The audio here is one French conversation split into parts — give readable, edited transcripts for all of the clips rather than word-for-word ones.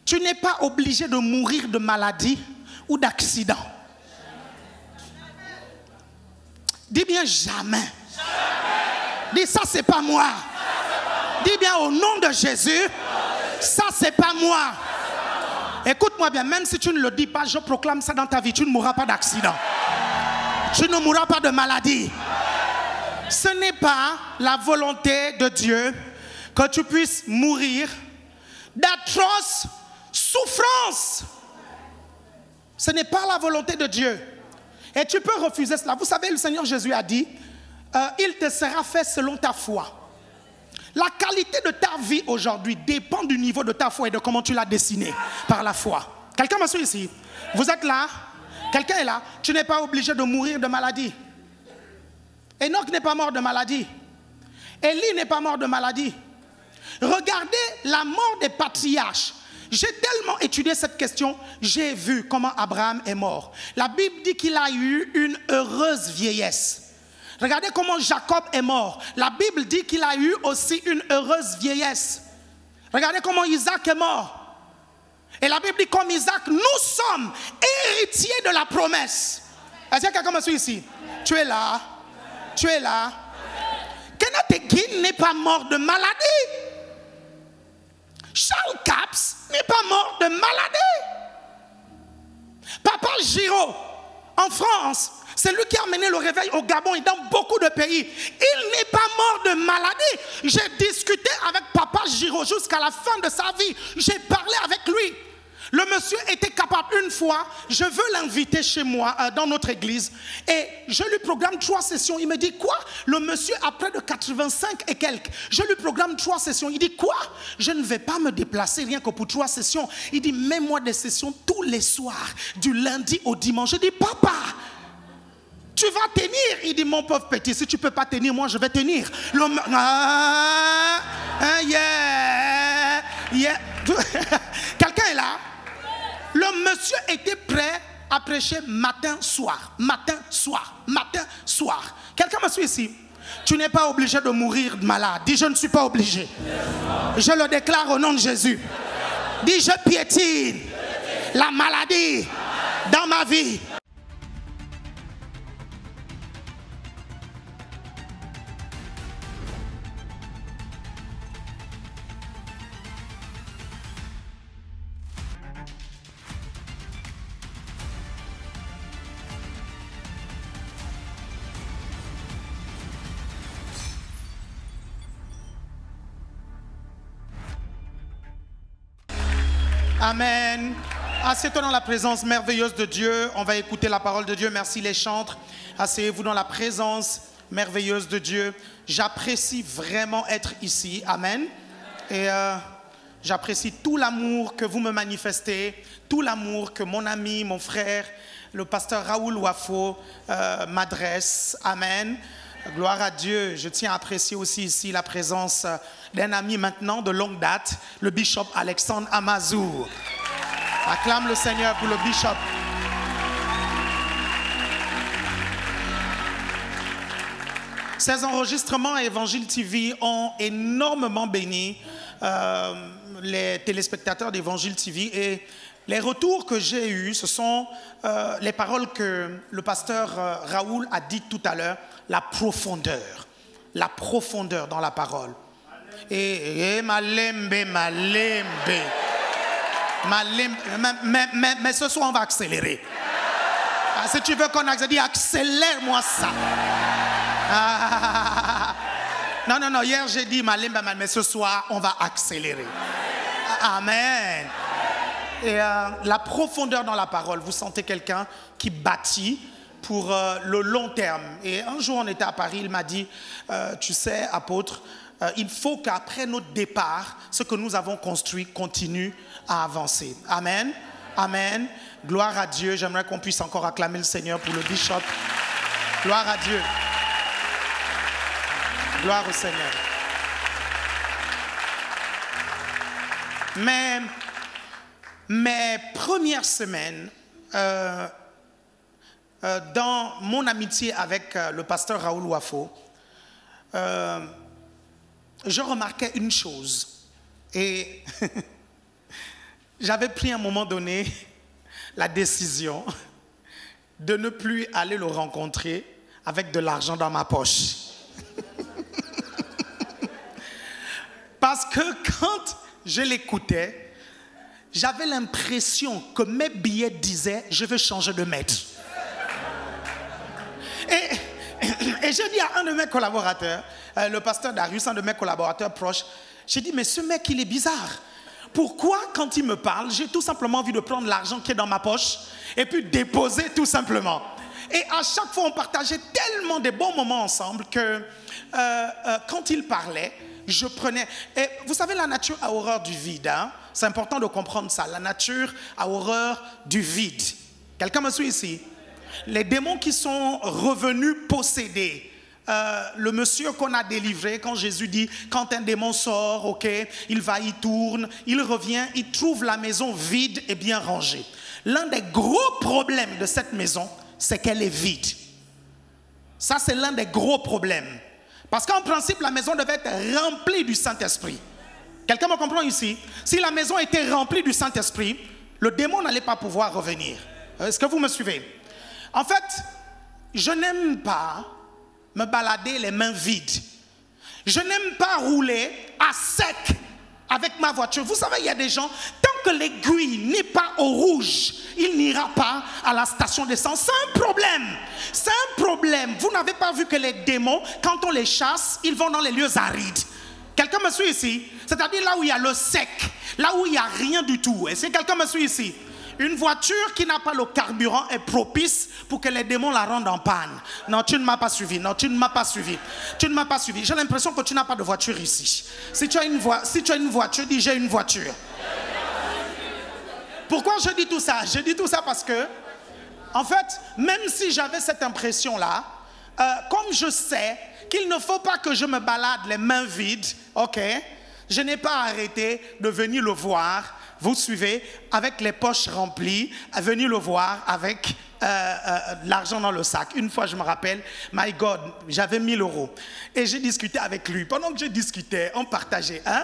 Tu n'es pas obligé de mourir de maladie ou d'accident. Dis bien jamais. Dis ça, c'est pas moi. Dis bien au nom de Jésus, ça, c'est pas moi. Écoute-moi bien, même si tu ne le dis pas, je proclame ça dans ta vie. Tu ne mourras pas d'accident. Tu ne mourras pas de maladie. Ce n'est pas la volonté de Dieu que tu puisses mourir d'atroces souffrances. Ce n'est pas la volonté de Dieu. Et tu peux refuser cela. Vous savez, le Seigneur Jésus a dit, il te sera fait selon ta foi. La qualité de ta vie aujourd'hui dépend du niveau de ta foi et de comment tu l'as dessinée par la foi. Quelqu'un m'a suivi ici? Vous êtes là? Quelqu'un est là? Tu n'es pas obligé de mourir de maladie. Enoch n'est pas mort de maladie. Élie n'est pas mort de maladie. Regardez la mort des patriarches. J'ai tellement étudié cette question, j'ai vu comment Abraham est mort. La Bible dit qu'il a eu une heureuse vieillesse. Regardez comment Jacob est mort. La Bible dit qu'il a eu aussi une heureuse vieillesse. Regardez comment Isaac est mort. Et la Bible dit comme Isaac, nous sommes héritiers de la promesse. Est-ce que quelqu'un me suit ici? Tu es là. Tu es là. Kenneth Hagin n'est pas mort de maladie. Charles Capps n'est pas mort de maladie. Papa Giraud, en France, c'est lui qui a mené le réveil au Gabon et dans beaucoup de pays. Il n'est pas mort de maladie. J'ai discuté avec Papa Giraud jusqu'à la fin de sa vie. J'ai parlé avec lui. Le monsieur était capable une fois, je veux l'inviter chez moi, dans notre église, et je lui programme 3 sessions. Il me dit, quoi? Le monsieur a près de 85 et quelques. Je lui programme 3 sessions. Il dit, quoi? Je ne vais pas me déplacer rien que pour 3 sessions. Il dit, mets-moi des sessions tous les soirs, du lundi au dimanche. Je dis, papa, tu vas tenir? Il dit, mon pauvre petit, si tu ne peux pas tenir, moi je vais tenir. Quelqu'un est là? Le monsieur était prêt à prêcher matin, soir, matin, soir, matin, soir. Quelqu'un me suit ici? Tu n'es pas obligé de mourir de malade. Dis, je ne suis pas obligé. Je le déclare au nom de Jésus. Dis, je piétine la maladie dans ma vie. Amen. Asseyez-toi dans la présence merveilleuse de Dieu. On va écouter la parole de Dieu. Merci les chantres. Asseyez-vous dans la présence merveilleuse de Dieu. J'apprécie vraiment être ici. Amen. Et j'apprécie tout l'amour que vous me manifestez, tout l'amour que mon ami, mon frère, le pasteur Raoul Wafo m'adresse. Amen. Gloire à Dieu. Je tiens à apprécier aussi ici la présence d'un ami maintenant de longue date, le bishop Alexandre Amazou. Acclame le Seigneur pour le bishop. Ces enregistrements à Évangile TV ont énormément béni les téléspectateurs d'Évangile TV et les retours que j'ai eus, ce sont les paroles que le pasteur Raoul a dites tout à l'heure, la profondeur dans la parole. Et malembe, mais ce soir on va accélérer. Si tu veux qu'on accélère, accélère-moi ça. Non, hier j'ai dit malembe, mais ce soir on va accélérer. Amen. Et la profondeur dans la parole, vous sentez quelqu'un qui bâtit pour le long terme. Et un jour on était à Paris, il m'a dit, tu sais apôtre, il faut qu'après notre départ, ce que nous avons construit continue à avancer. Amen. Amen. Gloire à Dieu. J'aimerais qu'on puisse encore acclamer le Seigneur pour le bishop. Gloire à Dieu. Gloire au Seigneur. Mais mes premières semaines dans mon amitié avec le pasteur Raoul Wafo, je remarquais une chose. Et j'avais pris à un moment donné la décision de ne plus aller le rencontrer avec de l'argent dans ma poche. Parce que quand je l'écoutais, j'avais l'impression que mes billets disaient « je veux changer de maître ». Et j'ai dit à un de mes collaborateurs, le pasteur Darius, un de mes collaborateurs proches, j'ai dit « mais ce mec, il est bizarre. Pourquoi, quand il me parle, j'ai tout simplement envie de prendre l'argent qui est dans ma poche et puis déposer tout simplement ?» Et à chaque fois, on partageait tellement de bons moments ensemble que quand il parlait, je prenais... Et vous savez, la nature a horreur du vide. Hein? C'est important de comprendre ça. La nature a horreur du vide. Quelqu'un me suit ici? Les démons qui sont revenus posséder le monsieur qu'on a délivré, quand Jésus dit, quand un démon sort, ok, il va, il tourne, il revient, il trouve la maison vide et bien rangée. L'un des gros problèmes de cette maison, c'est qu'elle est vide. Ça, c'est l'un des gros problèmes. Parce qu'en principe, la maison devait être remplie du Saint-Esprit. Quelqu'un me comprend ici? Si la maison était remplie du Saint-Esprit, le démon n'allait pas pouvoir revenir. Est-ce que vous me suivez? En fait, je n'aime pas me balader les mains vides. Je n'aime pas rouler à sec avec ma voiture. Vous savez, il y a des gens, tant que l'aiguille n'est pas au rouge, il n'ira pas à la station d'essence. C'est un problème. C'est un problème. Vous n'avez pas vu que les démons, quand on les chasse, ils vont dans les lieux arides. Quelqu'un me suit ici? C'est-à-dire là où il y a le sec, là où il n'y a rien du tout. Est-ce que quelqu'un me suit ici? Une voiture qui n'a pas le carburant est propice pour que les démons la rendent en panne. Non, tu ne m'as pas suivi. Non, tu ne m'as pas suivi. Tu ne m'as pas suivi. J'ai l'impression que tu n'as pas de voiture ici. Si tu as une voiture, dis j'ai une voiture. Pourquoi je dis tout ça? Je dis tout ça parce que, en fait, même si j'avais cette impression-là, comme je sais qu'il ne faut pas que je me balade les mains vides, ok, je n'ai pas arrêté de venir le voir. Vous suivez, avec les poches remplies, venir le voir avec l'argent dans le sac. Une fois, je me rappelle, my God, j'avais 1000 €. Et j'ai discuté avec lui. Pendant que je discutais, on partageait. Hein,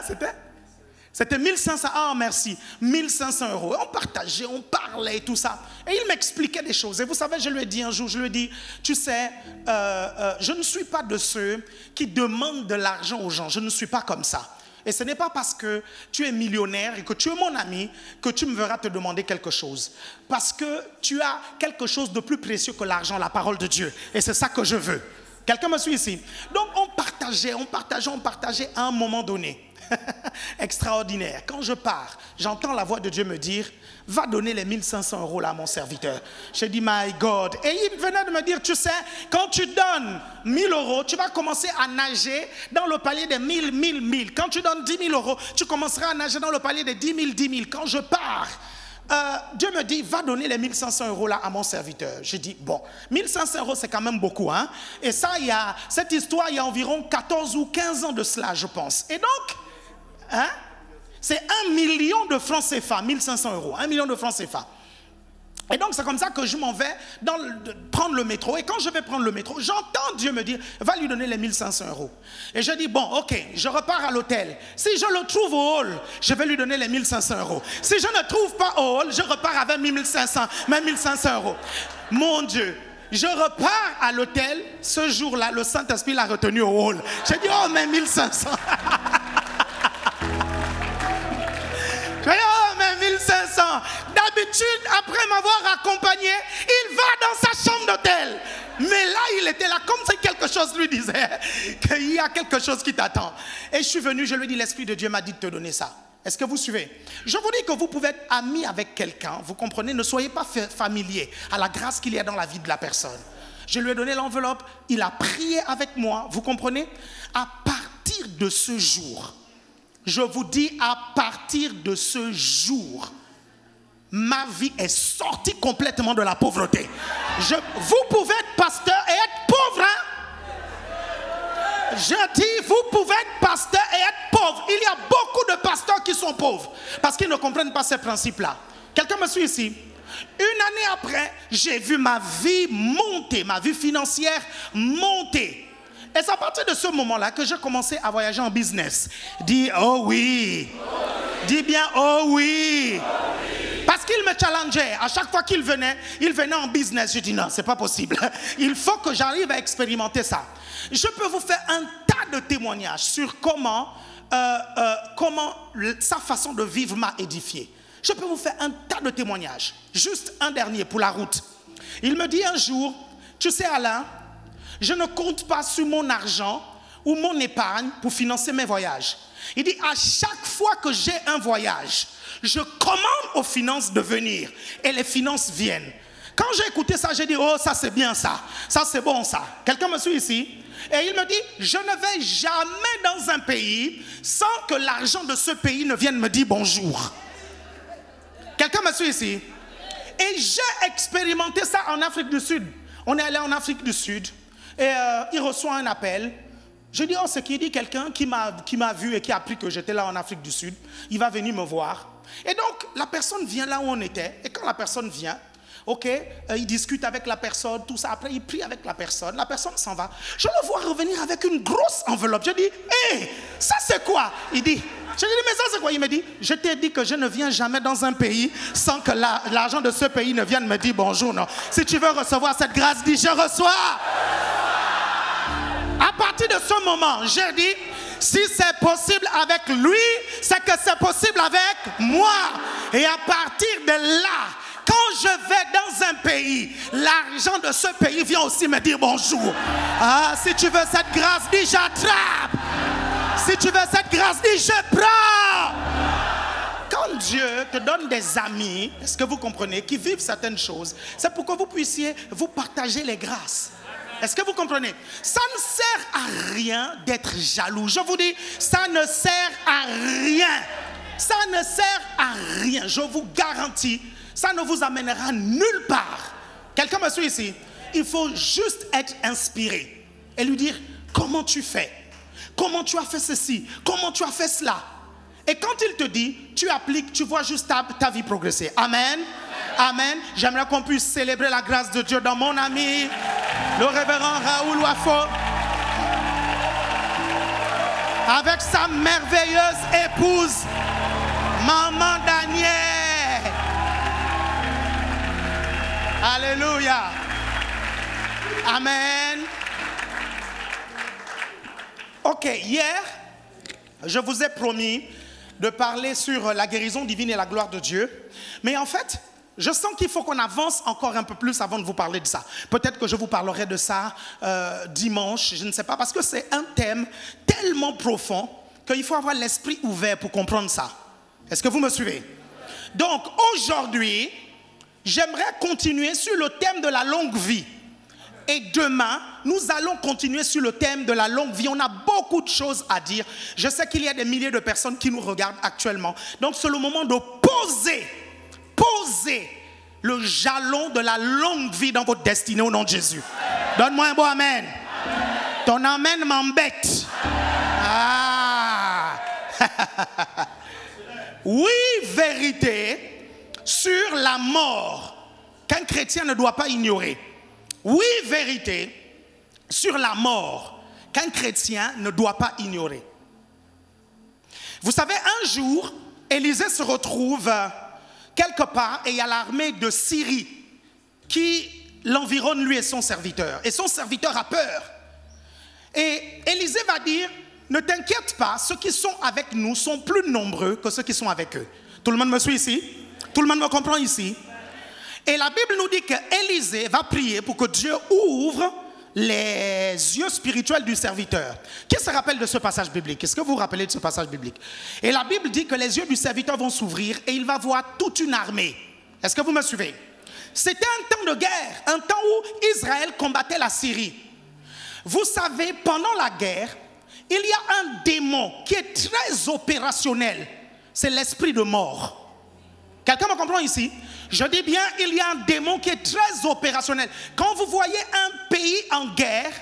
c'était 1500, ah merci, 1500 €. On partageait, on parlait et tout ça. Et il m'expliquait des choses. Et vous savez, je lui ai dit un jour, je lui ai dit, tu sais, je ne suis pas de ceux qui demandent de l'argent aux gens. Je ne suis pas comme ça. Et ce n'est pas parce que tu es millionnaire et que tu es mon ami que tu me verras te demander quelque chose. Parce que tu as quelque chose de plus précieux que l'argent, la parole de Dieu. Et c'est ça que je veux. Quelqu'un me suit ici? Donc on partageait à un moment donné. Extraordinaire. Quand je pars, j'entends la voix de Dieu me dire, va donner les 1500 € là à mon serviteur. J'ai dit, my God. Et il venait de me dire, tu sais, quand tu donnes 1000 €, tu vas commencer à nager dans le palier des 1000. Quand tu donnes 10 000 €, tu commenceras à nager dans le palier des 10 000. Quand je pars, Dieu me dit, va donner les 1500 € là à mon serviteur. J'ai dit, bon, 1500 € c'est quand même beaucoup. Hein? Et ça, cette histoire, il y a environ 14 ou 15 ans de cela, je pense. Et donc, hein, c'est 1 million de francs CFA, 1500 €, 1 million de francs CFA. Et donc c'est comme ça que je m'en vais prendre le métro. Et quand je vais prendre le métro, j'entends Dieu me dire, va lui donner les 1500 €. Et je dis, bon, ok, je repars à l'hôtel. Si je le trouve au hall, je vais lui donner les 1500 €. Si je ne trouve pas au hall, je repars avec 1500 €. Mon Dieu. Je repars à l'hôtel. Ce jour-là, le Saint-Esprit l'a retenu au hall. J'ai dit, oh, mais 1500. Oh, mais 1500. D'habitude, après m'avoir accompagné, il va dans sa chambre d'hôtel. Mais là, il était là comme si quelque chose lui disait qu'il y a quelque chose qui t'attend. Et je suis venu, je lui ai dit, l'Esprit de Dieu m'a dit de te donner ça. Est-ce que vous suivez? Je vous dis que vous pouvez être ami avec quelqu'un, vous comprenez, ne soyez pas familier à la grâce qu'il y a dans la vie de la personne. Je lui ai donné l'enveloppe, il a prié avec moi, vous comprenez? À partir de ce jour, je vous dis, à partir de ce jour, ma vie est sortie complètement de la pauvreté. Vous pouvez être pasteur et être pauvre, hein? Je dis, vous pouvez être pasteur et être pauvre. Il y a beaucoup de pasteurs qui sont pauvres parce qu'ils ne comprennent pas ces principes-là. Quelqu'un me suit ici? Une année après, j'ai vu ma vie monter, ma vie financière monter. Et c'est à partir de ce moment-là que j'ai commencé à voyager en business. Dis, oh oui. Dis bien, oh oui. me challengeait. À chaque fois qu'il venait en business. Je dis non, c'est pas possible. Il faut que j'arrive à expérimenter ça. Je peux vous faire un tas de témoignages sur comment sa façon de vivre m'a édifié. Je peux vous faire un tas de témoignages. Juste un dernier pour la route. Il me dit un jour, tu sais Alain, je ne compte pas sur mon argent ou mon épargne pour financer mes voyages. Il dit, à chaque fois que j'ai un voyage, je commande aux finances de venir et les finances viennent. Quand j'ai écouté ça, j'ai dit, oh, ça c'est bien ça. Ça c'est bon ça. Quelqu'un me suit ici? Et il me dit, je ne vais jamais dans un pays sans que l'argent de ce pays ne vienne me dire bonjour. Quelqu'un me suit ici? Et j'ai expérimenté ça en Afrique du Sud. On est allé en Afrique du Sud et il reçoit un appel. Je dis, oh, c'est qui? Dit quelqu'un qui m'a vu et qui a appris que j'étais là en Afrique du Sud. Il va venir me voir. Et donc, la personne vient là où on était. Et quand la personne vient, ok, il discute avec la personne, tout ça. Après, il prie avec la personne s'en va. Je le vois revenir avec une grosse enveloppe. Je dis, hé, ça c'est quoi? Il dit, je lui dis, mais ça c'est quoi? Il me dit, je t'ai dit que je ne viens jamais dans un pays sans que l'argent de ce pays ne vienne me dire bonjour. Non. Si tu veux recevoir cette grâce, dis, je reçois. À partir de ce moment, j'ai dit, si c'est possible avec lui, c'est que c'est possible avec moi. Et à partir de là, quand je vais dans un pays, l'argent de ce pays vient aussi me dire bonjour. Ah, si tu veux cette grâce, dis j'attrape. Si tu veux cette grâce, dis je prends. Quand Dieu te donne des amis, est-ce que vous comprenez, qui vivent certaines choses, c'est pour que vous puissiez vous partager les grâces. Est-ce que vous comprenez? Ça ne sert à rien d'être jaloux. Je vous dis, ça ne sert à rien. Ça ne sert à rien. Je vous garantis, ça ne vous amènera nulle part. Quelqu'un me suit ici? Il faut juste être inspiré et lui dire, comment tu fais? Comment tu as fait ceci? Comment tu as fait cela? Et quand il te dit, tu appliques, tu vois juste ta vie progresser. Amen. Amen. J'aimerais qu'on puisse célébrer la grâce de Dieu dans mon ami, le révérend Raoul Wafo, avec sa merveilleuse épouse, Maman Daniel. Alléluia. Amen. Ok, hier, je vous ai promis de parler sur la guérison divine et la gloire de Dieu. Mais en fait, je sens qu'il faut qu'on avance encore un peu plus avant de vous parler de ça. Peut-être que je vous parlerai de ça dimanche, je ne sais pas, parce que c'est un thème tellement profond qu'il faut avoir l'esprit ouvert pour comprendre ça. Est-ce que vous me suivez? Donc aujourd'hui, j'aimerais continuer sur le thème de la longue vie. Et demain, nous allons continuer sur le thème de la longue vie. On a beaucoup de choses à dire. Je sais qu'il y a des milliers de personnes qui nous regardent actuellement. Donc c'est le moment de poser le jalon de la longue vie dans votre destinée au nom de Jésus. Donne-moi un beau amen. Ton amen m'embête. Ah. Oui, vérité sur la mort qu'un chrétien ne doit pas ignorer. Oui, vérité sur la mort qu'un chrétien ne doit pas ignorer. Vous savez, un jour, Élisée se retrouve quelque part et il y a l'armée de Syrie qui l'environne, lui et son serviteur. Et son serviteur a peur. Et Élisée va dire, ne t'inquiète pas, ceux qui sont avec nous sont plus nombreux que ceux qui sont avec eux. Tout le monde me suit ici? Tout le monde me comprend ici? Et la Bible nous dit qu'Élisée va prier pour que Dieu ouvre les yeux spirituels du serviteur. Qui se rappelle de ce passage biblique? Est-ce que vous vous rappelez de ce passage biblique? Et la Bible dit que les yeux du serviteur vont s'ouvrir et il va voir toute une armée. Est-ce que vous me suivez? C'était un temps de guerre, un temps où Israël combattait la Syrie. Vous savez, pendant la guerre, il y a un démon qui est très opérationnel. C'est l'esprit de mort. Quelqu'un me comprend ici? Je dis bien, il y a un démon qui est très opérationnel. Quand vous voyez un pays en guerre,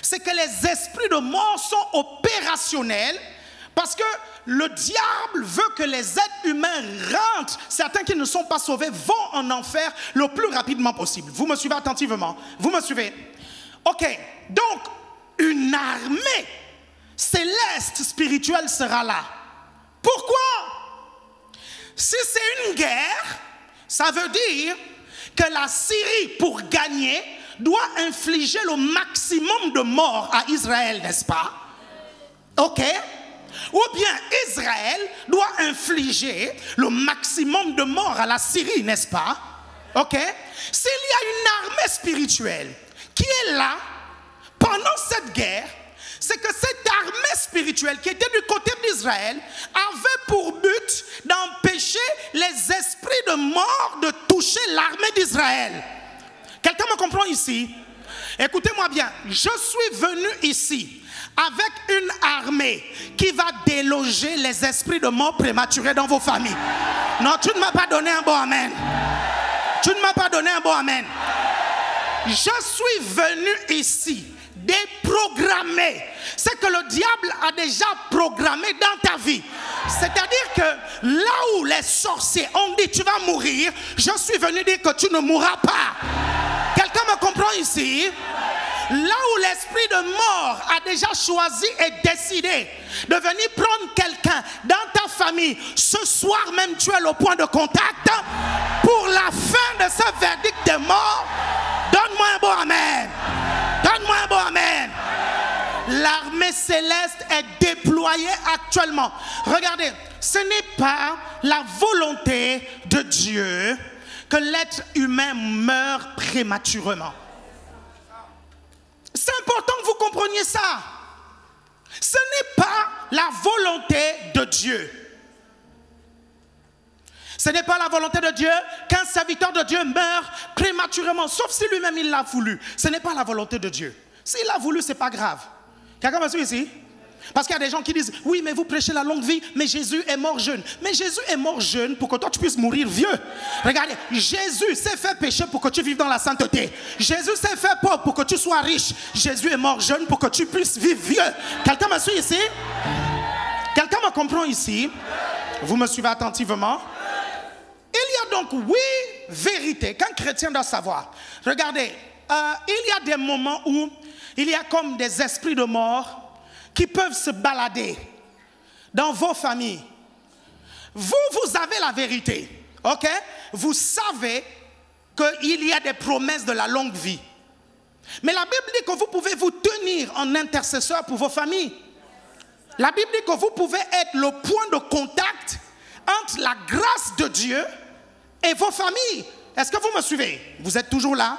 c'est que les esprits de mort sont opérationnels parce que le diable veut que les êtres humains rentrent. Certains qui ne sont pas sauvés vont en enfer le plus rapidement possible. Vous me suivez attentivement? Vous me suivez? Ok, donc une armée céleste spirituelle sera là. Pourquoi? Si c'est une guerre, Ça veut dire que la Syrie, pour gagner, doit infliger le maximum de morts à Israël, n'est-ce pas? Ok? Ou bien Israël doit infliger le maximum de morts à la Syrie, n'est-ce pas? Ok? S'il y a une armée spirituelle qui est là pendant cette guerre, c'est que cette armée spirituelle qui était du côté d'Israël avait pour but d'empêcher les esprits de mort de toucher l'armée d'Israël. Quelqu'un me comprend ici? Écoutez-moi bien, je suis venu ici avec une armée qui va déloger les esprits de mort prématurés dans vos familles. Non, tu ne m'as pas donné un bon amen. Tu ne m'as pas donné un bon amen. Je suis venu ici déprogrammer ce que le diable a déjà programmé dans ta vie. C'est-à-dire que là où les sorciers ont dit tu vas mourir, je suis venu dire que tu ne mourras pas. Quelqu'un me comprend ici? Là où l'esprit de mort a déjà choisi et décidé de venir prendre quelqu'un dans ta famille, ce soir même tu es le point de contact pour la fin de ce verdict de mort. Donne-moi un bon amen. Donne-moi un bon amen. L'armée céleste est déployée actuellement. Regardez, ce n'est pas la volonté de Dieu que l'être humain meure prématurément. C'est important que vous compreniez ça. Ce n'est pas la volonté de Dieu. Ce n'est pas la volonté de Dieu qu'un serviteur de Dieu meure prématurément, sauf si lui-même il l'a voulu. Ce n'est pas la volonté de Dieu. S'il l'a voulu, ce n'est pas grave. Quelqu'un me suit ici? Parce qu'il y a des gens qui disent, oui, mais vous prêchez la longue vie, mais Jésus est mort jeune. Mais Jésus est mort jeune pour que toi tu puisses mourir vieux. Regardez, Jésus s'est fait pécher pour que tu vives dans la sainteté. Jésus s'est fait pauvre pour que tu sois riche. Jésus est mort jeune pour que tu puisses vivre vieux. Quelqu'un me suit ici? Quelqu'un me comprend ici? Vous me suivez attentivement? Il y a donc, oui, vérité qu'un chrétien doit savoir. Regardez, il y a des moments où il y a comme des esprits de mort qui peuvent se balader dans vos familles. Vous avez la vérité, ok? Vous savez qu'il y a des promesses de la longue vie. Mais la Bible dit que vous pouvez vous tenir en intercesseur pour vos familles. La Bible dit que vous pouvez être le point de contact entre la grâce de Dieu et vos familles. Est-ce que vous me suivez? Vous êtes toujours là?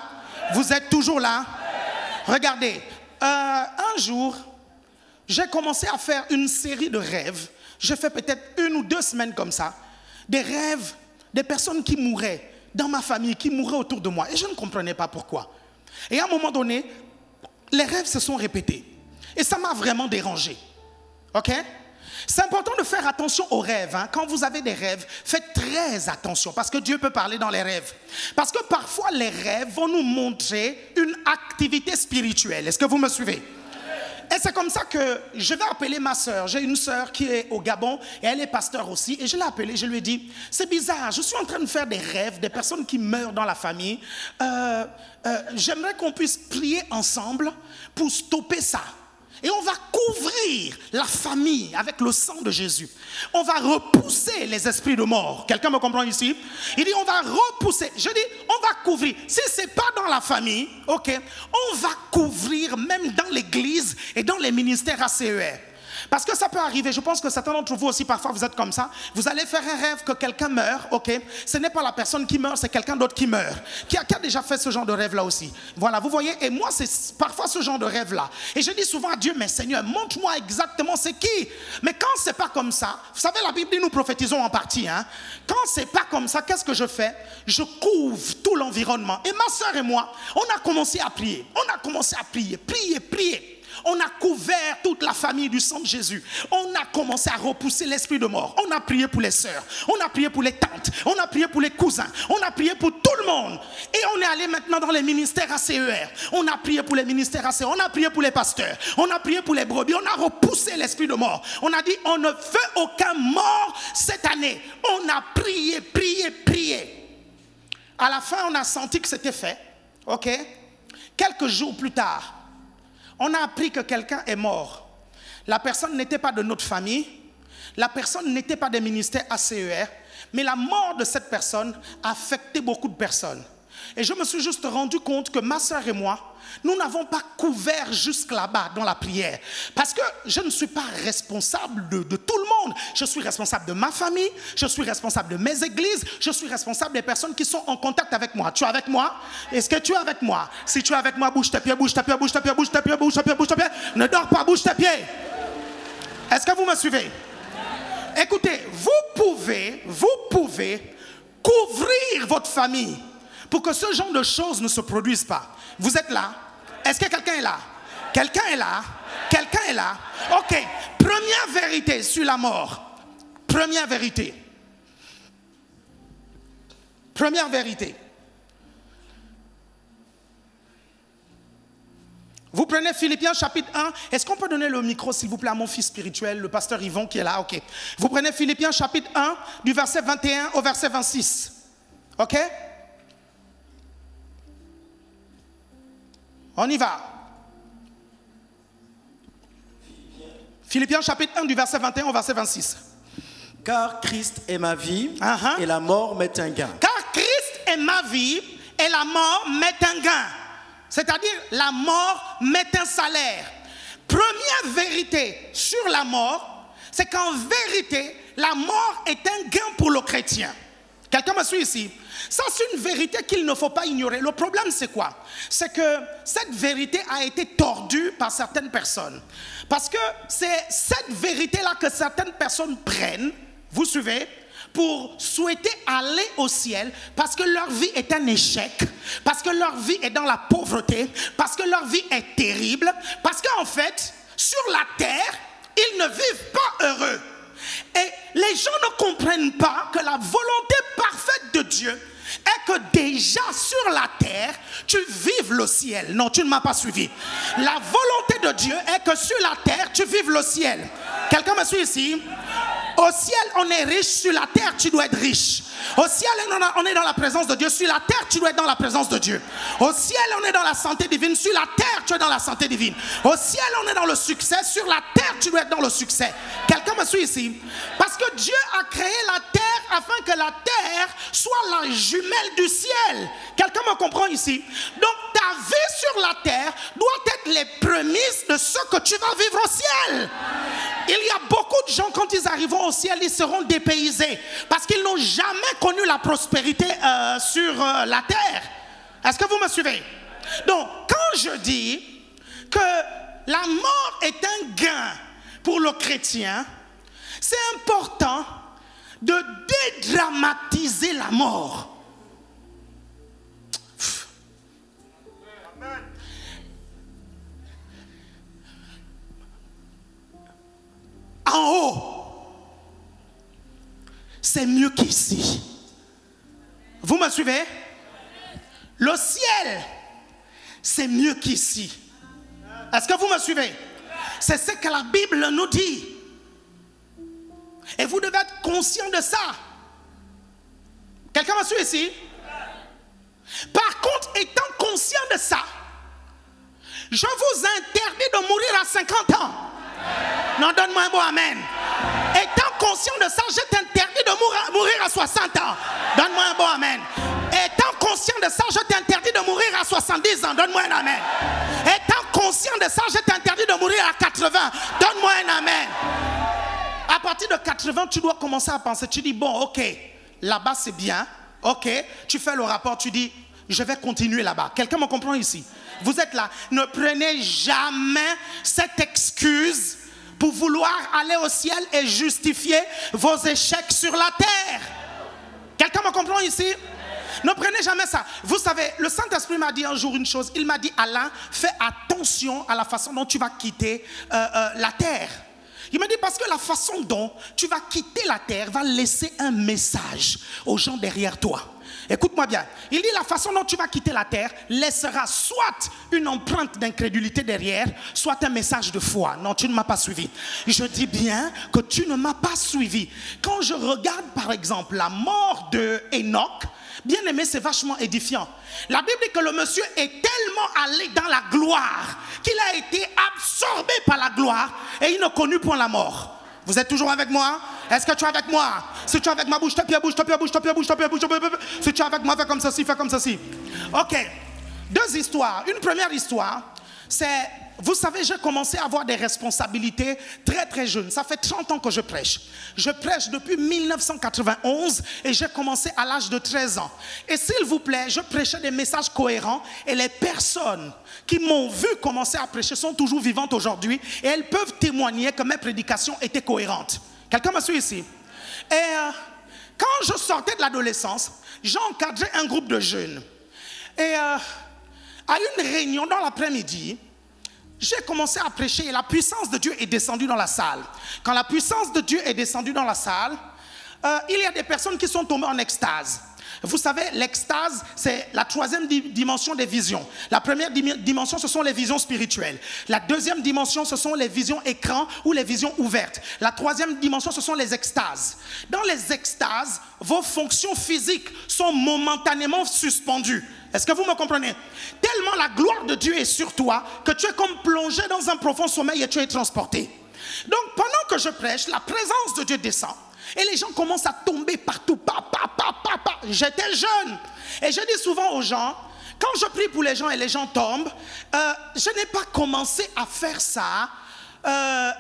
Vous êtes toujours là? Regardez, un jour, j'ai commencé à faire une série de rêves. J'ai fait peut-être 1 ou 2 semaines comme ça. Des rêves, des personnes qui mouraient dans ma famille, qui mouraient autour de moi. Et je ne comprenais pas pourquoi. Et à un moment donné, les rêves se sont répétés. Et ça m'a vraiment dérangé. Ok? C'est important de faire attention aux rêves. Hein. Quand vous avez des rêves, faites très attention parce que Dieu peut parler dans les rêves. Parce que parfois, les rêves vont nous montrer une activité spirituelle. Est-ce que vous me suivez? Et c'est comme ça que je vais appeler ma soeur. J'ai une soeur qui est au Gabon et elle est pasteur aussi. Et je l'ai appelée, je lui ai dit, c'est bizarre, je suis en train de faire des rêves, des personnes qui meurent dans la famille. J'aimerais qu'on puisse prier ensemble pour stopper ça. Et on va couvrir la famille avec le sang de Jésus. On va repousser les esprits de mort. Quelqu'un me comprend ici? Il dit on va repousser. Je dis on va couvrir. Si ce n'est pas dans la famille, ok, on va couvrir même dans l'église et dans les ministères ACER. Parce que ça peut arriver, je pense que certains d'entre vous aussi, parfois vous êtes comme ça. Vous allez faire un rêve que quelqu'un meurt, ok. Ce n'est pas la personne qui meurt, c'est quelqu'un d'autre qui meurt. Qui a déjà fait ce genre de rêve-là aussi. Voilà, vous voyez, et moi c'est parfois ce genre de rêve-là. Et je dis souvent à Dieu, mais Seigneur, montre-moi exactement c'est qui. Mais quand c'est pas comme ça, vous savez, la Bible dit, nous prophétisons en partie. Hein. Quand c'est pas comme ça, qu'est-ce que je fais? Je couvre tout l'environnement. Et ma soeur et moi, on a commencé à prier. On a commencé à prier, prier. On a couvert toute la famille du sang de Jésus. On a commencé à repousser l'esprit de mort. On a prié pour les sœurs. On a prié pour les tantes. On a prié pour les cousins. On a prié pour tout le monde. Et on est allé maintenant dans les ministères ACER. On a prié pour les ministères ACER. On a prié pour les pasteurs. On a prié pour les brebis. On a repoussé l'esprit de mort. On a dit on ne veut aucun mort cette année. On a prié. À la fin, on a senti que c'était fait. Ok? Quelques jours plus tard, on a appris que quelqu'un est mort. La personne n'était pas de notre famille. La personne n'était pas des ministères ACER. Mais la mort de cette personne a affecté beaucoup de personnes. Et je me suis juste rendu compte que ma soeur et moi, nous n'avons pas couvert jusque là-bas dans la prière. Parce que je ne suis pas responsable de tout le monde. Je suis responsable de ma famille, je suis responsable de mes églises, je suis responsable des personnes qui sont en contact avec moi. Tu es avec moi? Est-ce que tu es avec moi? Si tu es avec moi, bouge tes pieds, bouge tes pieds, bouge tes pieds, bouge tes pieds, bouge tes pieds, bouge tes pieds. Ne dors pas, bouge tes pieds. Est-ce que vous me suivez? Écoutez, vous pouvez couvrir votre famille pour que ce genre de choses ne se produisent pas. Vous êtes là? Est-ce que quelqu'un est là? Quelqu'un est là? Quelqu'un est là? Ok. Première vérité sur la mort. Première vérité. Première vérité. Vous prenez Philippiens chapitre 1. Est-ce qu'on peut donner le micro, s'il vous plaît, à mon fils spirituel, le pasteur Yvon qui est là? Ok. Vous prenez Philippiens chapitre 1, du verset 21 au verset 26. Ok? On y va. Philippiens chapitre 1 du verset 21 au verset 26. Car Christ est ma vie et la mort m'est un gain. Car Christ est ma vie et la mort m'est un gain. C'est-à-dire la mort m'est un salaire. Première vérité sur la mort, c'est qu'en vérité, la mort est un gain pour le chrétien. Quelqu'un me suit ici? Ça, c'est une vérité qu'il ne faut pas ignorer. Le problème, c'est quoi? C'est que cette vérité a été tordue par certaines personnes. Parce que c'est cette vérité-là que certaines personnes prennent, vous suivez, pour souhaiter aller au ciel, parce que leur vie est un échec, parce que leur vie est dans la pauvreté, parce que leur vie est terrible, parce qu'en fait, sur la terre, ils ne vivent pas heureux. Et les gens ne comprennent pas que la volonté parfaite de Dieu est que déjà sur la terre, tu vives le ciel. Non, tu ne m'as pas suivi. La volonté de Dieu est que sur la terre, tu vives le ciel. Quelqu'un me suit ici? Au ciel, on est riche. Sur la terre, tu dois être riche. Au ciel, on est dans la présence de Dieu. Sur la terre, tu dois être dans la présence de Dieu. Au ciel, on est dans la santé divine. Sur la terre, tu es dans la santé divine. Au ciel, on est dans le succès. Sur la terre, tu dois être dans le succès. Quelqu'un me suit ici? Parce que Dieu a créé la terre afin que la terre soit la jumelle du ciel. Quelqu'un me comprend ici? Donc, ta vie sur la terre doit être les prémices de ce que tu vas vivre au ciel. Il y a beaucoup de gens, quand ils arriveront au ciel, ils seront dépaysés parce qu'ils n'ont jamais connu la prospérité sur la terre. Est-ce que vous me suivez? Donc, quand je dis que la mort est un gain pour le chrétien, c'est important de dédramatiser la mort. En haut, c'est mieux qu'ici. Vous me suivez? Le ciel, c'est mieux qu'ici. Est-ce que vous me suivez? C'est ce que la Bible nous dit. Et vous devez être conscient de ça. Quelqu'un me suit ici? Par contre, étant conscient de ça, je vous interdis de mourir à 50 ans. Non, donne-moi un mot amen. Étant conscient de ça, je t'interdis de mourir à 60 ans. Donne-moi un bon amen. Étant conscient de ça, je t'interdis de mourir à 70 ans. Donne-moi un amen. Étant conscient de ça, je t'interdis de mourir à 80. Donne-moi un amen. À partir de 80, tu dois commencer à penser. Tu dis, bon, ok, là-bas c'est bien. Ok, tu fais le rapport, tu dis, je vais continuer là-bas. Quelqu'un me comprend ici? Vous êtes là. Ne prenez jamais cette excuse pour vouloir aller au ciel et justifier vos échecs sur la terre. Quelqu'un me comprend ici? Ne prenez jamais ça. Vous savez, le Saint-Esprit m'a dit un jour une chose. Il m'a dit, Alain, fais attention à la façon dont tu vas quitter la terre. Il m'a dit parce que la façon dont tu vas quitter la terre va laisser un message aux gens derrière toi. Écoute-moi bien. Il dit la façon dont tu vas quitter la terre laissera soit une empreinte d'incrédulité derrière, soit un message de foi. Non, tu ne m'as pas suivi. Je dis bien que tu ne m'as pas suivi. Quand je regarde par exemple la mort de Enoch, bien aimé, c'est vachement édifiant. La Bible dit que le monsieur est tellement allé dans la gloire qu'il a été absorbé par la gloire et il ne connut point la mort. Vous êtes toujours avec moi? Est-ce que tu es avec moi? Si tu es avec moi, bouge tes pieds, bouge tes pieds, bouge tes pieds, bouge tes pieds, bouge tes pieds. Si tu es avec moi, fais comme ceci, fais comme ceci. Ok. Deux histoires. Une première histoire, c'est, vous savez, j'ai commencé à avoir des responsabilités très très jeune. Ça fait 30 ans que je prêche. Je prêche depuis 1991 et j'ai commencé à l'âge de 13 ans. Et s'il vous plaît, je prêchais des messages cohérents et les personnes qui m'ont vu commencer à prêcher sont toujours vivantes aujourd'hui et elles peuvent témoigner que mes prédications étaient cohérentes. Quelqu'un me suit ici? Et quand je sortais de l'adolescence, j'ai encadré un groupe de jeunes. Et à une réunion dans l'après-midi, j'ai commencé à prêcher et la puissance de Dieu est descendue dans la salle. Quand la puissance de Dieu est descendue dans la salle, il y a des personnes qui sont tombées en extase. Vous savez, l'extase, c'est la troisième dimension des visions. La première dimension, ce sont les visions spirituelles. La deuxième dimension, ce sont les visions écran ou les visions ouvertes. La troisième dimension, ce sont les extases. Dans les extases, vos fonctions physiques sont momentanément suspendues. Est-ce que vous me comprenez? Tellement la gloire de Dieu est sur toi que tu es comme plongé dans un profond sommeil et tu es transporté. Donc, pendant que je prêche, la présence de Dieu descend. Et les gens commencent à tomber partout. J'étais jeune. Et je dis souvent aux gens, quand je prie pour les gens et les gens tombent, je n'ai pas commencé à faire ça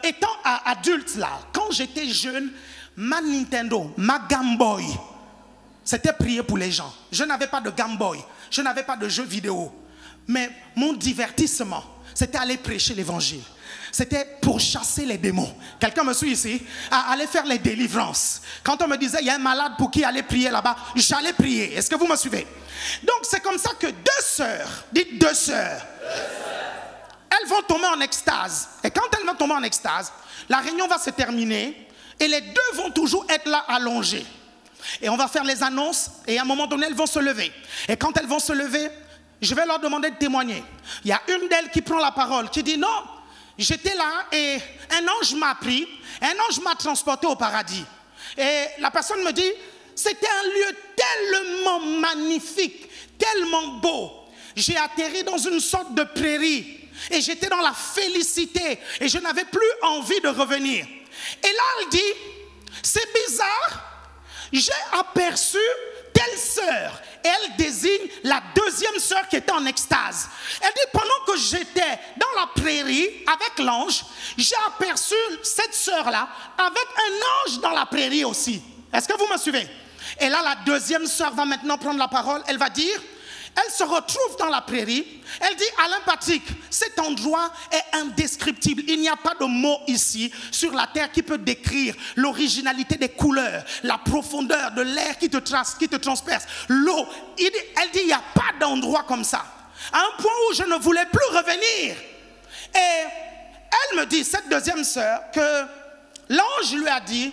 étant adulte là. Quand j'étais jeune, ma Nintendo, ma Game Boy, c'était prier pour les gens. Je n'avais pas de Game Boy. Je n'avais pas de jeux vidéo. Mais mon divertissement, c'était aller prêcher l'évangile. C'était pour chasser les démons. Quelqu'un me suit ici? Aller faire les délivrances. Quand on me disait, il y a un malade pour qui aller prier là-bas, j'allais prier. Est-ce que vous me suivez? Donc c'est comme ça que deux sœurs, dites deux sœurs, elles vont tomber en extase. Et quand elles vont tomber en extase, la réunion va se terminer et les deux vont toujours être là allongées. Et on va faire les annonces et à un moment donné, elles vont se lever. Et quand elles vont se lever, je vais leur demander de témoigner. Il y a une d'elles qui prend la parole, qui dit non, j'étais là et un ange m'a pris, un ange m'a transporté au paradis. Et la personne me dit, c'était un lieu tellement magnifique, tellement beau. J'ai atterri dans une sorte de prairie et j'étais dans la félicité et je n'avais plus envie de revenir. Et là, elle dit, c'est bizarre, j'ai aperçu telle sœur. Et elle désigne la deuxième sœur qui était en extase. Elle dit, pendant que j'étais dans la prairie avec l'ange, j'ai aperçu cette sœur-là avec un ange dans la prairie aussi. Est-ce que vous me suivez? Et là, la deuxième sœur va maintenant prendre la parole. Elle va dire, elle se retrouve dans la prairie. Elle dit, Alain Patrick, cet endroit est indescriptible. Il n'y a pas de mot ici sur la terre qui peut décrire l'originalité des couleurs, la profondeur de l'air qui te transperce, l'eau. Elle dit, il n'y a pas d'endroit comme ça. À un point où je ne voulais plus revenir. Et elle me dit, cette deuxième sœur, que l'ange lui a dit,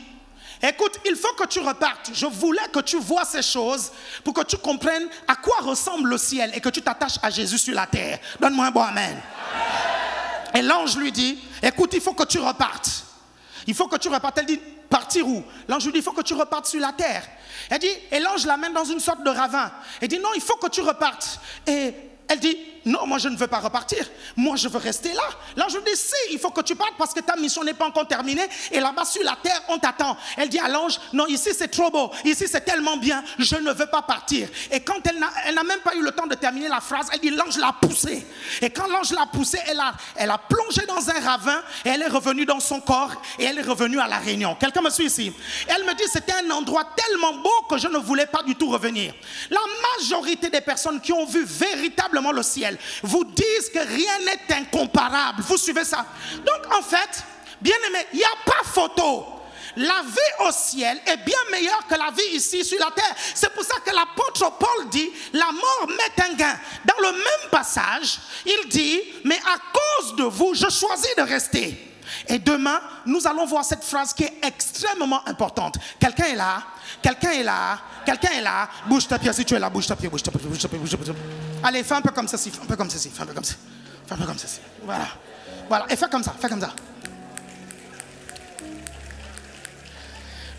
écoute, il faut que tu repartes. Je voulais que tu vois ces choses pour que tu comprennes à quoi ressemble le ciel et que tu t'attaches à Jésus sur la terre. Donne-moi un bon amen. Et l'ange lui dit, écoute, il faut que tu repartes. Il faut que tu repartes. Elle dit, partir où? L'ange lui dit, il faut que tu repartes sur la terre. Elle dit, et l'ange l'amène dans une sorte de ravin. Elle dit, non, il faut que tu repartes. Et elle dit, non, moi je ne veux pas repartir. Moi je veux rester là. L'ange lui dit, si, il faut que tu partes parce que ta mission n'est pas encore terminée. Et là-bas sur la terre, on t'attend. Elle dit à l'ange, non, ici c'est trop beau. Ici c'est tellement bien. Je ne veux pas partir. Et quand elle n'a même pas eu le temps de terminer la phrase, elle dit, l'ange l'a poussée. Et quand l'ange l'a poussée, elle a plongé dans un ravin. Et elle est revenue dans son corps. Et elle est revenue à la réunion. Quelqu'un me suit ici? Et elle me dit, c'était un endroit tellement beau que je ne voulais pas du tout revenir. La majorité des personnes qui ont vu véritablement le ciel vous disent que rien n'est incomparable. Vous suivez ça? Donc en fait, bien aimé, il n'y a pas photo. La vie au ciel est bien meilleure que la vie ici sur la terre. C'est pour ça que l'apôtre Paul dit, la mort met un gain. Dans le même passage, il dit, mais à cause de vous, je choisis de rester. Et demain, nous allons voir cette phrase qui est extrêmement importante. Quelqu'un est là? Quelqu'un est là? Quelqu'un est là? Bouge ta pied si tu es là. Bouge ta pied, bouge ta pied, bouge ta pied, bouge ta pied. Allez, fais un peu comme ceci, fais un peu comme ceci, fais un peu comme ceci. Fais un peu comme ceci. Voilà. Voilà. Et fais comme ça, fais comme ça.